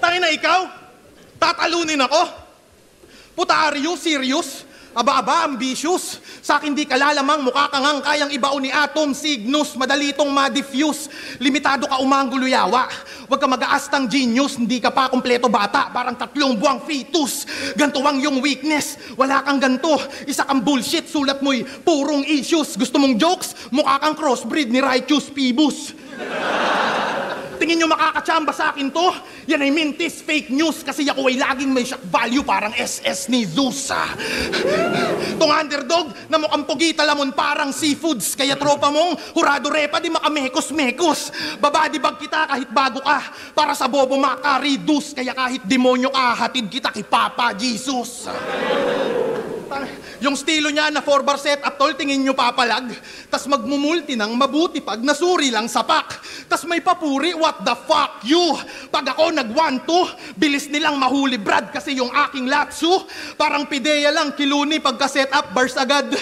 Tangina ikaw, tatalunin ako? Puta, are you serious? Aba-aba, ambitious. Sa akin di ka lalamang, mukha kang ang kayang ibao ni Atom, Cygnus, madali tong ma-diffuse. Limitado ka umangguluyawa. Huwag ka mag-aastang genius, hindi ka pa kumpleto bata, parang 3 buwang fetus. Gantuwang yung weakness, wala kang ganto. Isa kang bullshit, sulat mo'y purong issues. Gusto mong jokes? Mukha kang crossbreed ni Righteous Phoebus. Tingin nyo makakachamba sa akin to? Yan ay mintis, fake news, kasi ako ay laging may shock value parang SS ni Zeus. Tong underdog na mukhang pugita lamon parang seafoods, kaya tropa mong hurado repa di makamekos-mekos. Babadibag kita kahit bago ka, para sa bobo makareduce, kaya kahit demonyo ka, hatid kita kay Papa Jesus. Yung estilo niya na 4-bar setup, tol, tingin nyo papalag. Tas magmumulti ng mabuti pag nasuri lang sa pack. Tas may papuri, what the fuck you? Pag ako nag-1-2, bilis nilang mahuli Brad kasi yung aking latsu. Parang pideya lang, kiluni pagka setup, bars agad.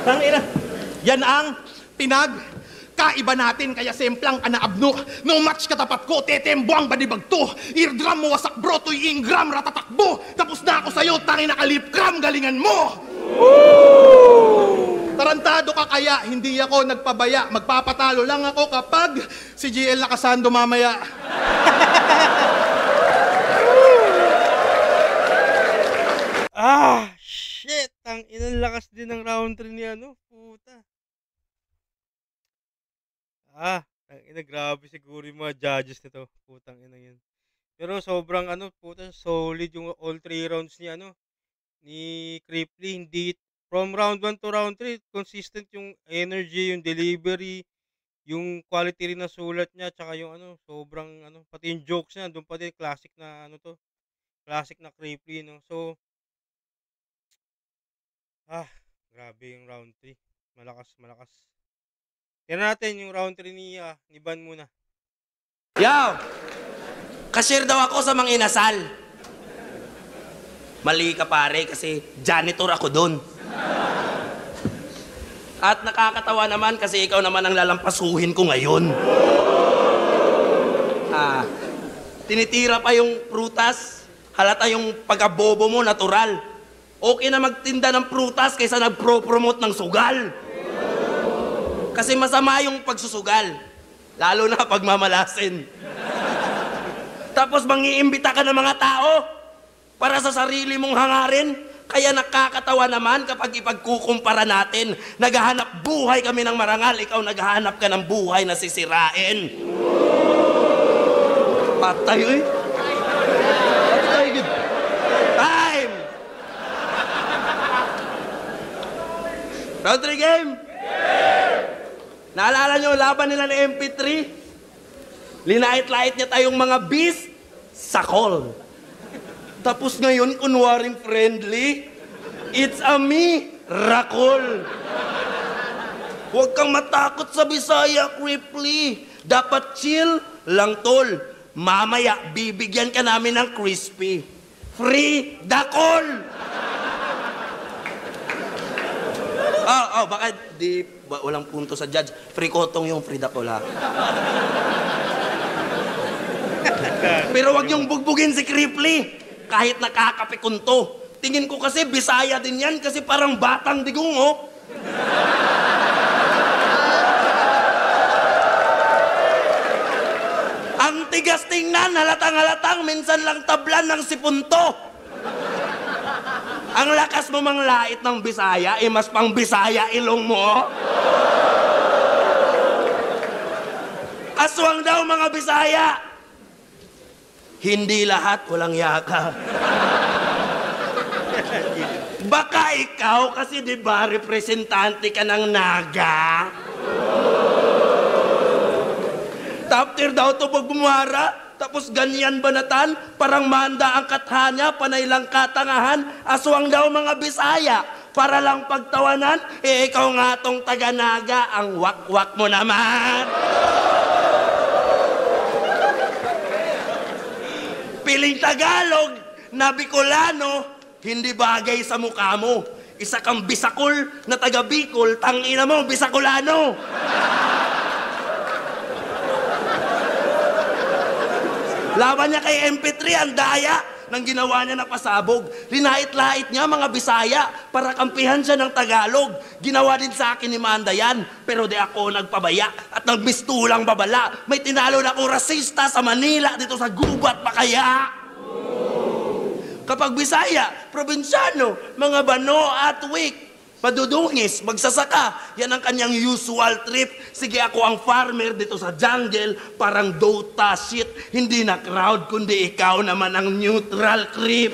Tangina, yan ang pinagkaiba natin, kaya semplang ka na abno. No match katapat ko, tetembuang badibag to. Eardrum mo wasak bro, to'y ingram ratatakbo. Tapos na ako sa'yo, tangin na kalipkram, galingan mo. Tarantado ka kaya, hindi ako nagpabaya. Magpapatalo lang ako kapag si GL Lacasando mamaya. Shit! Ang inang lakas din ng round 3 ni ano, puta. Ang ina, grabe siguro yung mga judges nito. Putang ina yun. Pero sobrang puta, solid yung all 3 rounds ni ni Cripply. Hindi, from round 1 to round 3, consistent yung energy, yung delivery, yung quality rin ng sulat niya, tsaka yung sobrang pati yung jokes niya, doon pa din, classic na classic na Cripply, no? So, grabe yung round 3. Malakas. Tignan natin yung round 3 ni Ban muna. Yo! Cashier daw ako sa mga inasal. Mali ka pare kasi janitor ako doon. At nakakatawa naman kasi ikaw naman ang lalampasuhin ko ngayon. Tinitira pa yung prutas. Halata yung pagkabobo mo, natural. Okay na magtinda ng prutas kaysa nagpro-promote ng sugal. Kasi masama yung pagsusugal. Lalo na pagmamalasin. Tapos mangiimbita ka ng mga tao para sa sarili mong hangarin. Kaya nakakatawa naman kapag ipagkukumpara natin. Naghahanap buhay kami ng marangal, ikaw naghahanap ka ng buhay na sisirain. Patay, uy. Patay, good. Time! Round 3 game? Naalala nyo, laban nila ni MP3? Linait-lait niya tayong mga beast sa call. Tapos ngayon, kunwaring friendly, it's a me, Rakol. Huwag kang matakot sa Bisaya, Cripply. Dapat chill lang, tol. Mamaya, bibigyan ka namin ng crispy. Free Dakol! Baka walang punto sa judge. Free kotong yung free Dakol, ha? Pero wag niyong bugbugin si Cripply. Kahit nakakapikunto. Tingin ko kasi Bisaya din yan kasi parang batang digong, oh. Ang tigas tingnan, halatang-halatang, minsan lang tablan ng sipunto. Ang lakas mo manglait ng Bisaya, mas pang Bisaya ilong mo. Aswang daw mga Bisaya. Hindi lahat walang yaka. Baka ikaw kasi di ba representante ka ng Naga? After daw to pag bumara, tapos ganyan banatan, parang manda ang kathanya, panay lang katangahan, aswang daw mga Bisaya, para lang pagtawanan, ikaw nga tong taga-Naga, ang wak-wak mo naman. Piling Tagalog na Bicolano, hindi bagay sa mukha mo. Isa kang Bisakol na taga-Bicol, tangina mo, Bisacolano. Laban niya kay MP3, ang daya ng ginawa niya na pasabog. Linait-lait niya mga Bisaya para kampihan siya ng Tagalog. Ginawa din sa akin ni Manda yan, pero di ako nagpabaya at nagmistulang babala. May tinalo na akong rasista sa Manila dito sa gubat pa kaya. Kapag Bisaya, probinsyano, mga Bano at Wik, madudungis, magsasaka, yan ang kanyang usual trip. Sige, ako ang farmer dito sa jungle, parang Dota shit. Hindi na crowd, kundi ikaw naman ang neutral creep.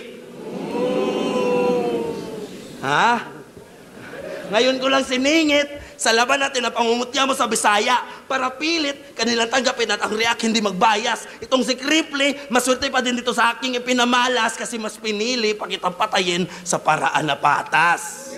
Ha? Ngayon ko lang siningit sa laban natin na pangungutya mo sa Bisaya para pilit kanilang tanggapin at ang react hindi magbayas. Itong si Cripply, maswerte pa din dito sa aking ipinamalas kasi mas pinili pakitang patayin sa paraan na patas.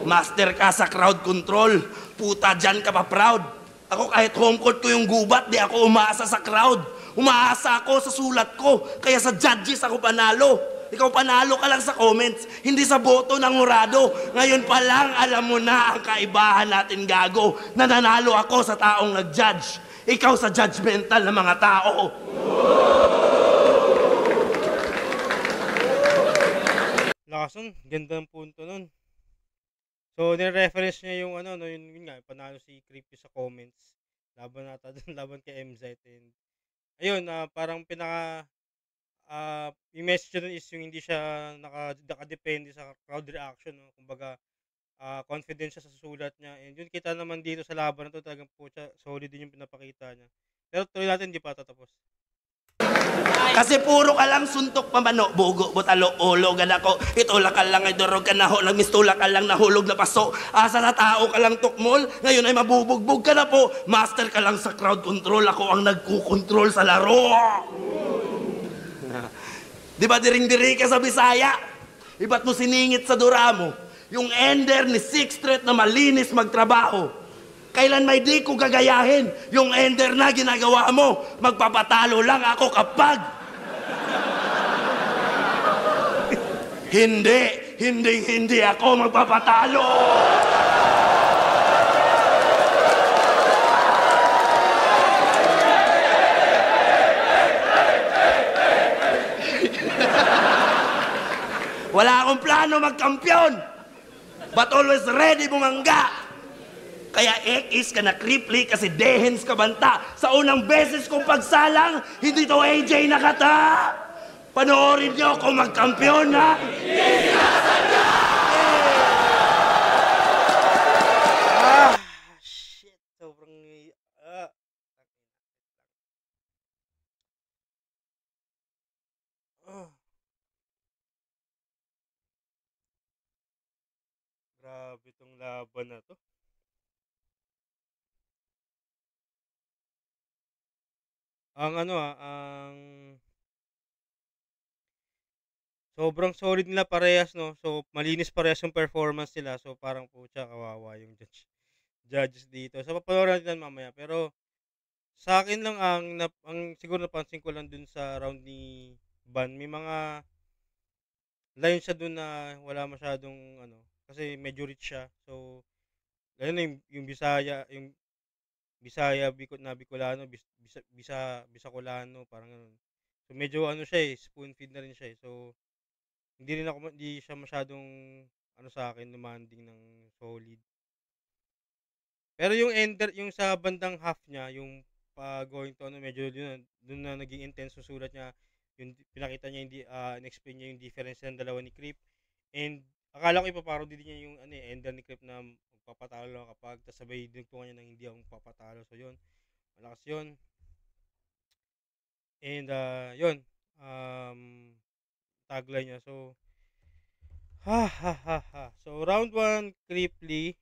Master ka sa crowd control. Puta, dyan ka pa proud. Ako kahit home court ko yung gubat, di ako umaasa sa crowd. Umaasa ako sa sulat ko. Kaya sa judges ako panalo. Ikaw panalo ka lang sa comments, hindi sa boto ng hurado. Ngayon pa lang, alam mo na ang kaibahan natin, gago. Nananalo ako sa taong nag-judge. Ikaw sa judgmental na mga tao. Lakas nun, ganda ng punto nun. So, nire-reference niya yung yun nga, panalo si Creepy sa comments. Laban nata dun, laban kay MZ. And, ayun, parang yung message dun is yung hindi siya nakadepende sa crowd reaction. No? Kumbaga, confident siya sa sulat niya. And yun, kita naman dito sa laban na to, talagang po siya, solid din yung pinapakita niya. Pero tuloy natin, hindi pa tatapos. Kasi puro ka lang suntok pamano, bugo, butalo, ulo, ganako. Itula ka lang ay durog ka na hulog, mistula ka lang nahulog na paso. Asa na tao ka lang tukmol, ngayon ay mabubugbog ka na po. Master ka lang sa crowd control, ako ang nagkukontrol sa laro. Di ba diring-diri ka sa Bisaya? Iba't mo siningit sa dura mo? Yung ender ni Sixth Street na malinis magtrabaho. Kailan may di ko gagayahin? Yung ender na ginagawa mo, magpapatalo lang ako kapag... Hindi ako magpapatalo! Wala akong plano magkampiyon, but always ready bumangga. Kaya X ka na Cripply kasi dehens ka banta. Sa unang beses kong pagsalang, hindi to AJ nakata. Panoorin niyo kung magkampiyon, ha? Shit. Sobrang, Grabe tong laban na 'to. Ang sobrang solid nila parehas 'no. So, malinis parehas yung performance nila. So, parang putya kawawa yung judges dito. So, papanoorin natin yan mamaya. Pero sa akin lang ang siguro napansin ko lang dun sa round ni Ban, may mga lines siya dun na wala masyadong ano, kasi medyo rich siya. So, lalo na yung Bisaya, Bicolano, Bisacolano, parang gano'n. So, medyo ano siya, spoon feed na rin siya, eh. So, hindi siya masyadong ano sa'kin, demanding ng solid. Pero yung sa bandang half niya, yung going to ano, medyo dun na naging intense yung sulat niya. Yung pinakita niya in-explain niya yung difference ng dalawa ni Creep. And akala ko ipa-parody niya yung ano, ender ni Creep na magpapatalo lang kapag tas sabay dinugtungan niya ng hindi ako magpapatalo. So yun, malakas yun. And yun, tagline niya. So, ha ha ha ha. So round 1, Creep Lee.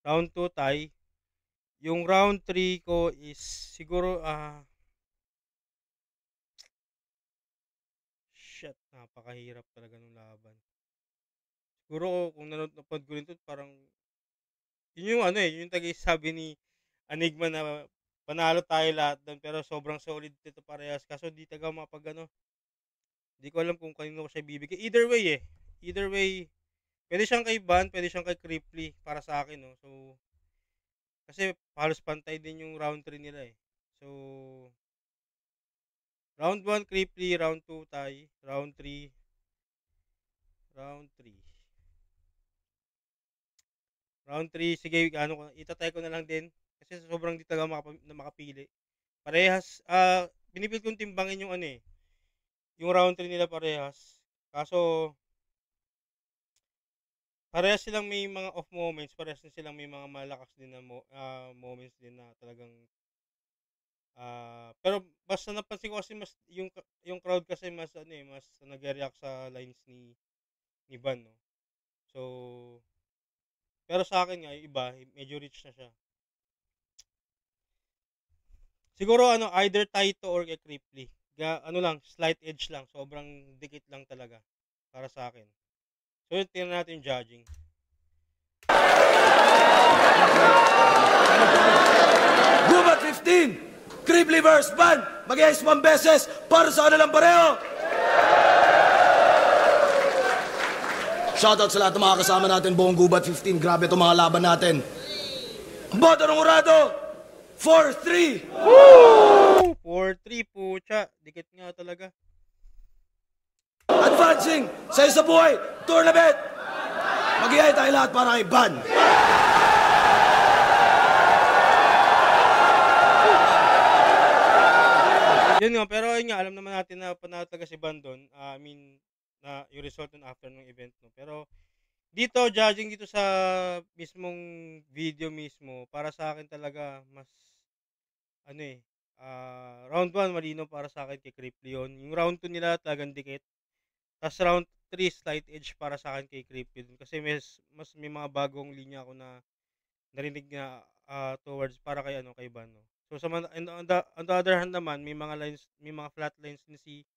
Round 2, tie. Yung round 3 ko is siguro, shit, napakahirap talaga ng laban. Siguro kung napanood ko rin 'to, parang yun yung ano, yung sabi ni Enigma na panalo tayo lahat doon pero sobrang solid nito parehas. Kaso di talaga mapag-ano, di ko alam kung kanino ko siya ibibigay. Either way, pwede siyang kay Ban, pwede siyang kay Cripply para sa akin 'no. So, kasi halos pantay din yung round 3 nila, eh. So, round 1 Cripply, round 2 tie, round 3. Round 3, sige, itatry ko na lang din kasi sobrang di talaga makapili. Parehas, pinipilit kong timbangin yung ano, eh, yung round 3 nila parehas. Kaso parehas silang may mga off moments, parehas din silang may mga malakas din na moments din na talagang pero basta napansin ko kasi mas yung crowd kasi mas ano, eh, mas nagre-react sa lines ni Van, no. So, pero sa akin nga yung iba, medyo rich na siya. Siguro ano, either Taito or kay Cripply. Ano lang, slight edge lang, sobrang dikit lang talaga para sa akin. So, yun, tingnan natin yung judging. Gubat 15, Cripply vs. Ban, mag-ice 1 beses para sa kanilang pareho. Shoutout sa lahat ng mga kasama natin buong Gubat 15. Grabe itong mga laban natin. Boto ng Urado, 4-3. Woo! 4-3 pucha. Dikit nga talaga. Advancing sa isa buhay tournament. Mag-iay tayo lahat para kay Ban. Yun nga, pero yun nga, alam naman natin na panalo talaga si Ban doon. I mean, na yung result ng after ng event, no. Pero dito, judging dito sa mismong video mismo, para sa akin talaga mas ano, eh, round 1 malino para sa akin kay Cripply yun. Yung round 2 nila talagang dikit. Tapos round 3 slight edge para sa akin kay Cripply dun. Kasi mas may mga bagong linya ako na narinig na towards para kay Ban, no. So on the other hand naman, may mga flat lines ni si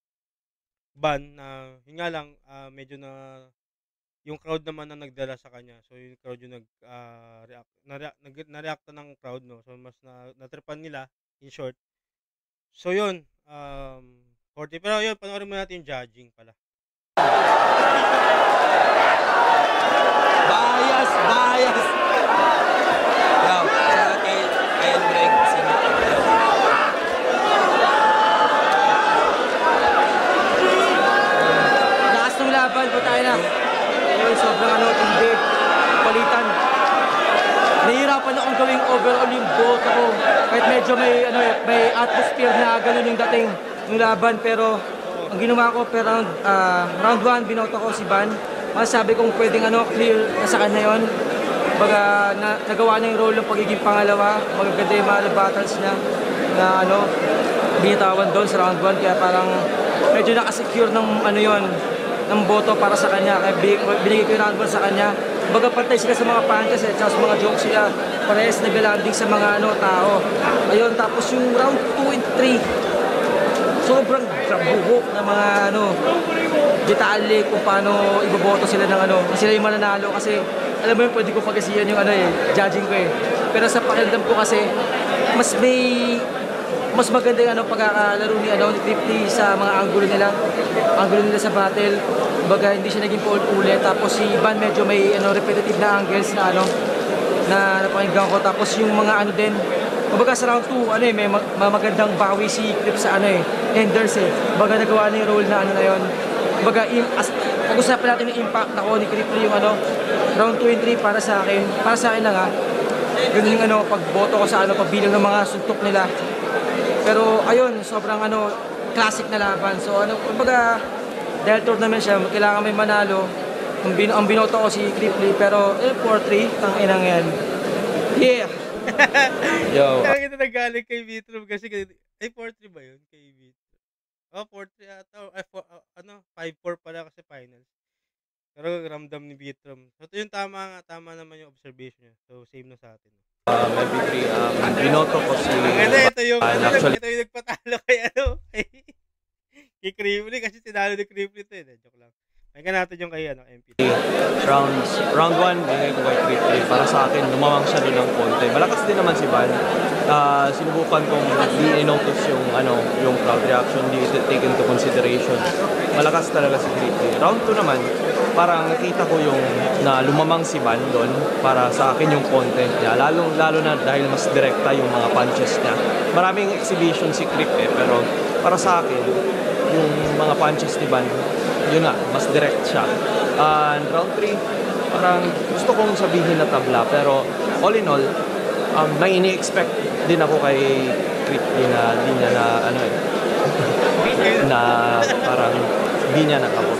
Ban na yun nga lang, medyo na yung crowd naman na nagdala sa kanya. So yung crowd yung na-react ng crowd, no. So mas natripan nila in short. So yun, 40. Pero yun, panoorin mo natin yung judging pala. Bias. Now, kay Greg, lakas ng laban po tayo na. Ayun, sobrang hindi. Palitan. Nahihirapan akong gawing overall yung boto ko. Kahit medyo may atmosphere na ganun yung dating ng laban. Pero ang ginawa ko per round 1, binoto ko si Ban. Masasabi kong pwedeng clear na sa kanya yun. Baga, nagawa na yung role ng pagiging pangalawa. Magaganda yung mga battles niya na binitawan doon sa round 1. Kaya parang medyo nakasecure ng ng boto para sa kanya. Kaya binigay ko yung round 1 sa kanya. Baga pantay sila sa mga punches tsaka sa mga jokes sila. Parehas nag-landing sa mga tao. Ayun, tapos yung round 2 and 3, sobrang buhok na mga detalye kung paano iboboto sila ng sila yung mananalo kasi alam mo yun, pwede ko pagkasiyan yung judging ko Pero sa pakiramdam ko kasi, mas maganda yung pagkakalaro ni Triply sa mga angulo nila sa battle. Kumbaga hindi siya naging paulit-ulit. Tapos si Van medyo may repetitive na angles na na napakinggan ko. Tapos yung mga din, kumbaga sa round 2, may magandang bawi si Crip sa Enders Kumbaga nagawa na yung role na na yun. Kumbaga pag-usapan natin yung impact ni Criply yung round 2 and 3 para sa akin lang ganun yung pagboto ko sa pagbilang ng mga suntok nila. Pero ayun, sobrang classic na laban. So kumbaga dahil tournament siya, kailangan may manalo. Ang binoto ko si Criply, pero 4-3, tang inang yan. Yeah! Yo. Kaya kita nagaling kay Vitrum kasi 4-3 ba yun kay Vitrum? 4-3 ata. 5-4 pala kasi finals. Pero ramdam ni Vitrum. So ito yung tama naman yung observation niya. So same na sa atin. Maybe binoto ko si... Ito yung actually, ito yung nagpatalo kay kay Criply kasi sinalo ni Criply ito Joke lang. Pakinggan natin yung kay MP. Round 1, bigay ko kay Criply. Para sa akin, lumamang siya doon ng konti. Malakas din naman si Van. Sinubukan kong di in-notice yung crowd reaction, di take into consideration. Malakas talaga si Criply. Round 2 naman, parang nakita ko yung na lumamang si Van doon para sa akin yung content niya. Lalo na dahil mas direkta yung mga punches niya. Maraming exhibition si Criply, pero para sa akin, yung mga punches ni Van, yun nga, mas direct siya. And round 3, parang gusto kong sabihin na tabla, pero all in all, may ini-expect din ako kay Criply na di niya na parang di niya nakabot.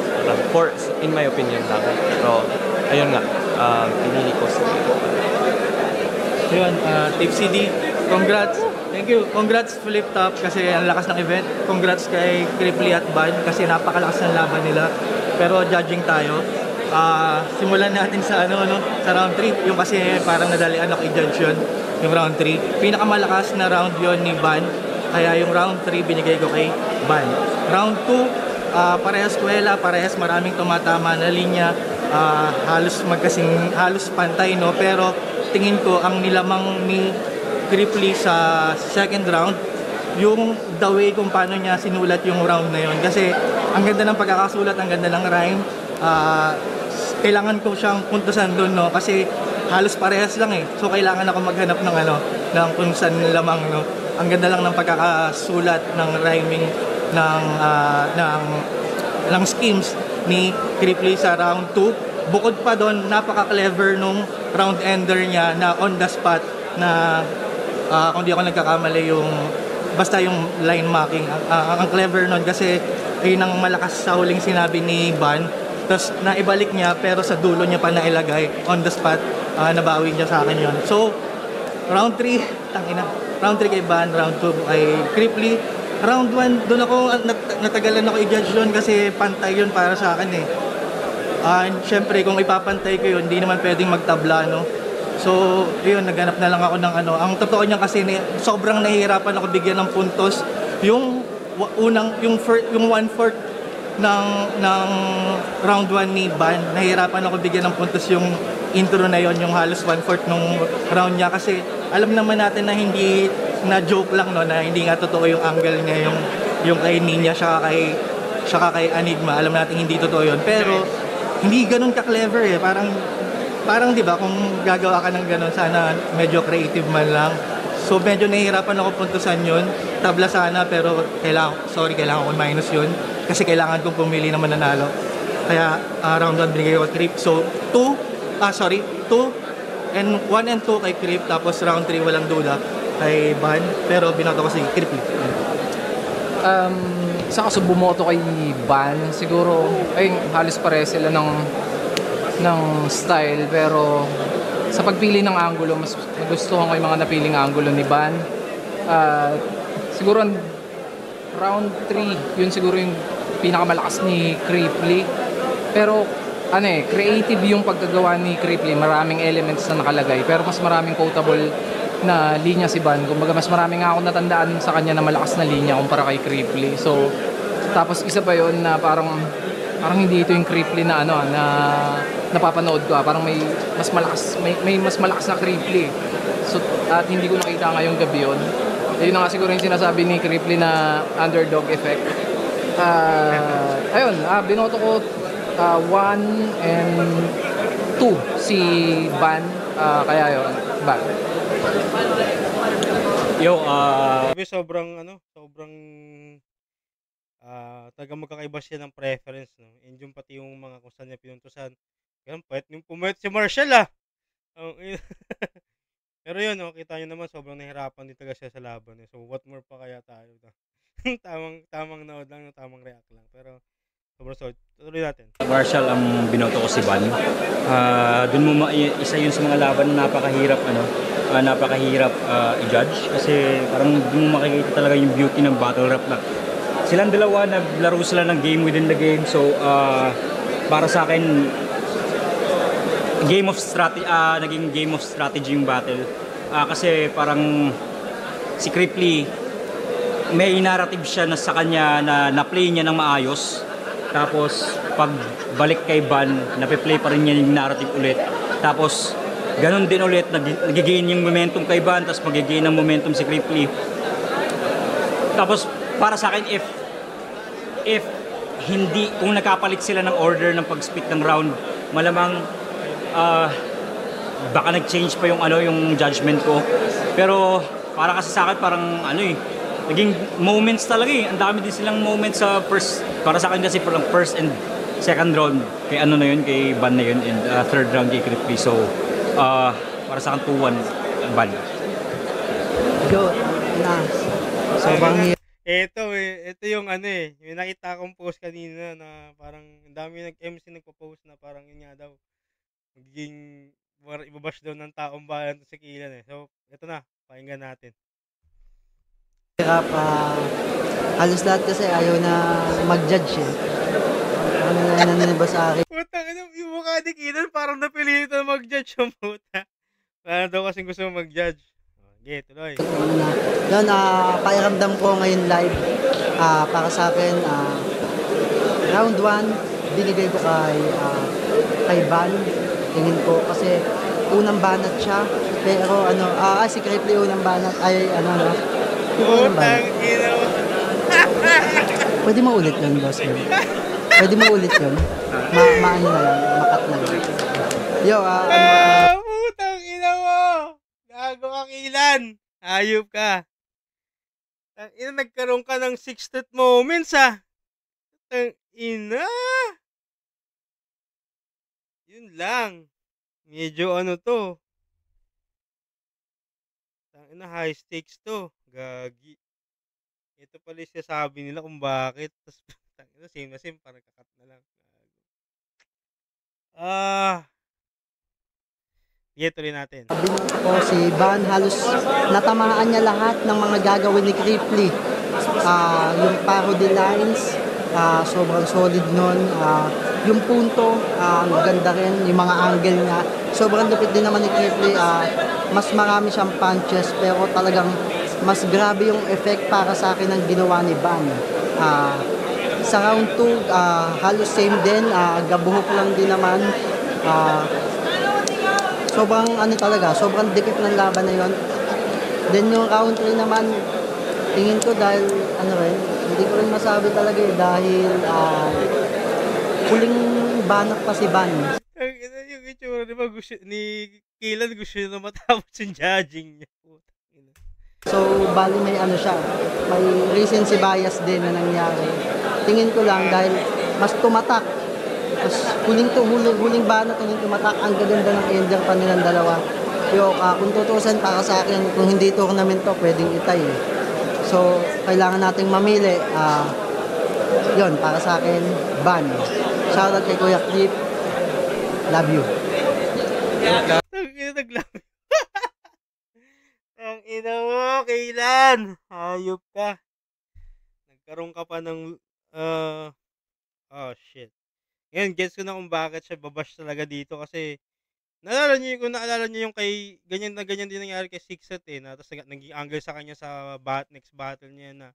In my opinion lang. Pero ayun nga, pinili ko sa Ayun, Tip CD, congrats. Thank you. Congrats Flip Top kasi ang lakas ng event. Congrats kay Criply at Van kasi napakalakas ng laban nila. Pero judging tayo, simulan natin sa sa round 3. Yung kasi parang nadalian ako i-judge yun, yung round 3. Pinakamalakas na round yon ni Van. Kaya yung round 3 binigay ko kay Van. Round 2, parehas kwela, parehas maraming tumatama na linya. Halos pantay pero tingin ko ang nilamang ni Criply sa second round yung the way kung paano niya sinulat yung round na yon kasi ang ganda ng pagkakasulat, ang ganda ng rhyme. Kailangan ko siyang puntusan doon kasi halos parehas lang so kailangan ako maghanap ng kung saan lamang ang ganda lang ng pagkakasulat ng rhyming ng schemes ni Criply sa round 2. Bukod pa doon, napaka-clever nung round ender niya na on the spot na kung di ako nagkakamali basta yung line marking. Ang clever nun kasi ayun ang malakas sa huling sinabi ni Van. Tapos naibalik niya pero sa dulo niya pa nailagay on the spot. Nabawi niya sa akin yun. So, round 3, round 3 kay Van, round 2 kay Criply. Round 1, doon ako natagalan ako i-judge yun kasi pantay yun para sa akin Siyempre kung ipapantay ko yun, hindi naman pwedeng magtabla So, yun, naghanap na lang ako ng Ang totoo niya kasi sobrang nahihirapan ako bigyan ng puntos. Yung 1/4 ng round 1 ni Van, nahihirapan ako bigyan ng puntos yung intro na yon, yung halos 1/4 nung round niya kasi alam naman natin na hindi na joke lang na hindi nga totoo yung angle niya yung kay Ninya siya kay Enigma. Alam natin hindi totoo yun. Pero hindi ganoon ka-clever Parang 'di ba kung gagawa ka ng gano'n sana medyo creative man lang. So medyo nahihirapan ako puntusan 'yun. Tabla sana pero kailangan ko minus 'yun kasi kailangan kong pumili ng mananalo. Kaya round 1 binigay ko Crip. So 2 and 1 and 2 kay Crip tapos round 3 walang duda kay Van pero binoto ko si Crip. Sa kaso bumoto kay Van, siguro halos pareho sila ng style pero sa pagpili ng angulo mas nagustuhan ko yung mga napiling angulo ni Van. Siguro round 3 yun siguro yung pinakamalakas ni Criply pero creative yung pagkagawa ni Cripply. Maraming elements na nakalagay, pero mas maraming quotable na linya si Van. Kumbaga, mas marami nga akong natandaan sa kanya na malakas na linya kumpara kay Cripply. So, tapos isa pa yon na parang hindi ito yung Cripply na na napapanood ko. Parang may mas malakas na Cripply. So, at hindi ko nakita ngayong gabi yun. Yun na nga siguro yung sinasabi ni Cripply na underdog effect. Ayun, binoto ko 1 and 2 si Van. Kaya yun, Van. Sabi, sobrang taga magkakaiba siya ng preference, no? And yung pati yung mga kung saan niya pinuntusan. Ganun, pumayat si Marshall, Pero yun, no, kita nyo naman, sobrang nahirapan din talaga siya sa laban. So, what more pa kaya tayo? tamang nood lang, tamang react lang. Pero, sobrang solid. Tuloy natin. Marshall ang binoto ko si Van. Dun mo isa yun sa mga laban na napakahirap i-judge kasi parang dun mo makikita talaga yung beauty ng battle rap na silang dalawa naglaro sila ng game within the game. So para sa akin naging game of strategy yung battle kasi parang si Cripply may narrative siya na sa kanya na play niya ng maayos. Tapos, pag balik kay Van, nape-play pa rin niya yung narrative ulit. Tapos, ganun din ulit, nagigain yung momentum kay Van, tapos magigain ng momentum si Cripply. Tapos, para sa akin, kung nakapalit sila ng order ng pag-split ng round, malamang, baka nag-change pa yung judgment ko. Pero, para kasi sa akin, parang, naging moments talaga eh. Ang dami din silang moments sa para sa akin kasi parang first and second round kay kay Van na yun, and third round kay Cripply. So para sa akin 2-1 Van. Sobrang ito yung yung nakita kong post kanina na parang ang dami nag-MC nagpo-post na parang yun nga daw magiging ibabash daw ng taong bayan to si Killian. So ito na, pakinggan natin. Halos lahat kasi ayaw na mag-judge eh. Ba sa akin? Puta, yung mukha ni Killian parang napilitan na mag-judge yung puta. Para daw kasing gusto mag-judge. Okay, tuloy. Yun, pakiramdam ko ngayon live. Para sa akin, round 1, binigay ko kay Van. Tingin ko kasi unang banat siya. Pero si Cripply unang banat ay Putang ina mo. Pwede maulit yun, boss. Pwede maulit yun. Maano na lang, makat na lang. Yo, Putang ina mo. Gago ka, Killian. Hayop ka. Nagkaroon ka ng 6th moments, Putang ina. Yun lang. Medyo to. High stakes to. Gagi. Ito pala yung sabi nila kung bakit. Tapos, same na same. Parang kakat na lang. Tuloy natin. Si Van, halos natamaan niya lahat ng mga gagawin ni Cripply. Yung parody lines, sobrang solid nun. Yung punto, maganda rin. Yung mga angle niya. Sobrang lupit din naman ni Cripply. Mas marami siyang punches, pero talagang mas grabe yung effect para sa akin ang ginawa ni Van. Sa round 2, halos same din. Gabuhok lang din naman. Sobrang sobrang dikit ng laban na yon. Then yung round 3 naman, tingin ko dahil hindi ko rin masabi talaga dahil huling banat pa si Van. Yung itsura, di ba, ni Killian gusto niya na matapos yung judging niya. So, bali may siya, may recency bias din na nangyari. Tingin ko lang dahil mas tumatak. Mas huling banat, huling tumatak, ang gaganda ng ender pa nilang dalawa. Pero kung tutusin para sa akin, kung hindi tournament to, pwedeng itay. So, kailangan nating mamili. Yon para sa akin, Van. Shoutout kay Kuya Clip. Love you. Nag-love. Ang ina mo, Killian. Hayop ka. Nagkaroon ka pa ng... oh, shit. Ngayon gets ko na kung bakit siya babash talaga dito kasi naalala niyo yung kay ganyan na ganyan din nangyari kay Sixet, eh, na tapos naging angle sa kanya sa next battle niya na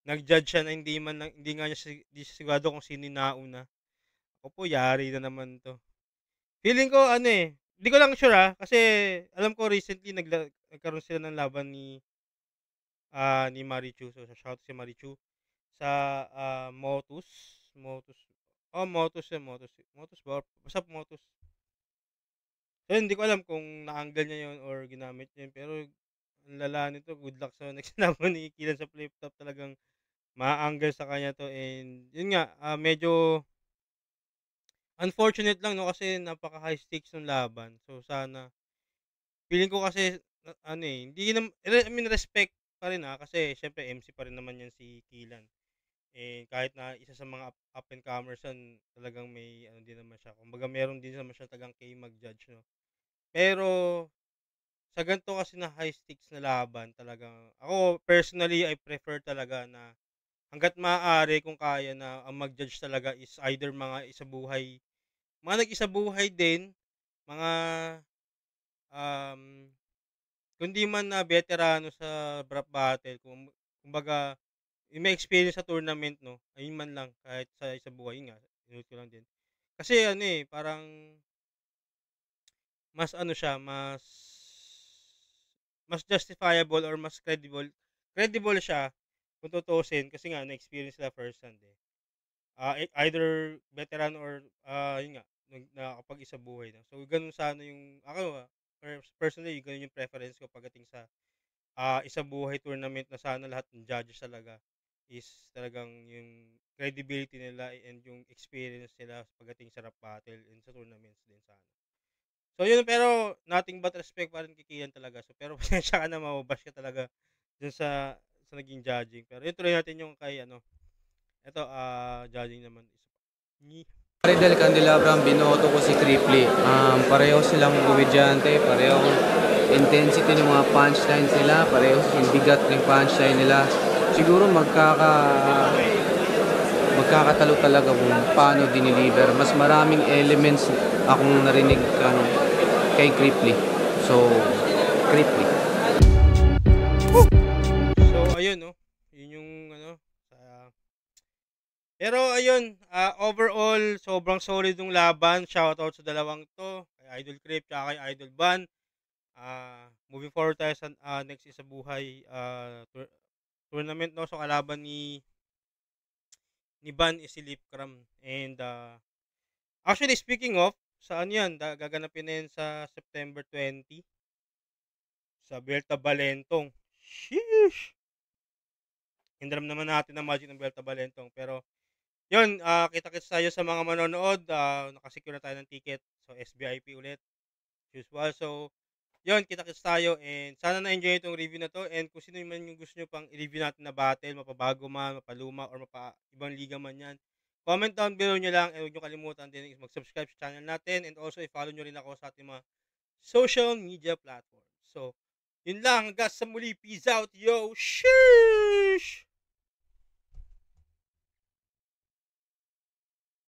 nag-judge siya na hindi nga niya di siya sigurado kung sino yung nauna. Ako po, yari na naman 'to. Feeling ko ano, eh, di ko lang sure, kasi alam ko recently nagkaroon sila ng laban ni Marichu. So, shoutout si Marichu sa, Motus. Motus. Oh, Motus yun, Motus. Motus ba? Basta Motus. So, hindi ko alam kung na-angle niya yun or ginamit niya yun. Pero, ang lala nito, good luck sa next laban ni Kilan sa flip top. Talagang ma-angle sa kanya to. And, yun nga, medyo unfortunate lang, no? Kasi napaka-high stakes ng laban. So, sana, feeling ko kasi, ano eh, hindi naman, I mean, respect pa rin kasi syempre MC pa rin naman yan si Kilan. Eh, kahit na isa sa mga up and comers yan, talagang may ano din naman siya. Kumbaga meron din naman siya tagang kay mag-judge, no. Pero sa ganito kasi na high stakes na laban, talagang ako personally I prefer talaga na hangga't maaari kung kaya na ang mag-judge talaga is either mga nag-isabuhay din, mga um kundi man na veterano sa rap battle, kumbaga yung may experience sa tournament, 'no, ayun man lang kahit sa isabuhay, yun nga, inulit ko lang din. Kasi ano, eh, parang mas ano siya, mas justifiable or mas credible siya kung tutuusin kasi nga na-experience sila firsthand, eh. Either veteran or, yun nga, nakakapag-isabuhay na. So, gano'n sana yung ako, personally, gano'n yung preference ko pagdating sa isabuhay tournament na sana lahat ng judges talaga is talagang yung credibility nila and yung experience nila pagdating sa rap battle and sa tournaments din sana. So yun, pero nothing but respect pa rin kay Kian talaga. So pero pasensya ka na, mababash ka talaga dun sa naging judging. Pero yun, tuloy natin yung kay ano. Ito, judging naman isa pa. Del Candelabra ang binoto ko si Cripply. Pareho silang komedyante, pareho intensity ng mga punchlines nila, pareho yung bigat ng punchline nila. Siguro magkakatalo talaga kung paano dineliver. Mas maraming elements akong narinig kay Cripply. So, Cripply. So, ayun, no? Yun yung ano, pero ayun, overall, sobrang solid ng laban. Shoutout sa dalawang to, kay Idol Crip at kay Idol Ban. Moving forward tayo sa next isabuhay tournament, no. So kalaban ni Ban is si Lipcram. And actually, speaking of, saan yan? Gaganapin na yan sa September 20 sa Berta Balentong. Sheesh! Hindram naman natin ang magic ng Berta Balentong. Pero yun, kita-kits tayo sa mga manonood. Nakasecure na tayo ng ticket. So, SBIP ulit. Usual. So, yun, kita-kits tayo. And sana na-enjoy itong review na to. And kung sino man yung gusto nyo pang i-review natin na battle, mapabago man, mapaluma, or ibang liga man yan, comment down below nyo lang. And huwag nyo kalimutan din mag-subscribe sa channel natin. And also, i-follow nyo rin ako sa ating mga social media platforms. So, yun lang. Hanggang sa muli. Peace out, yo! Sheesh!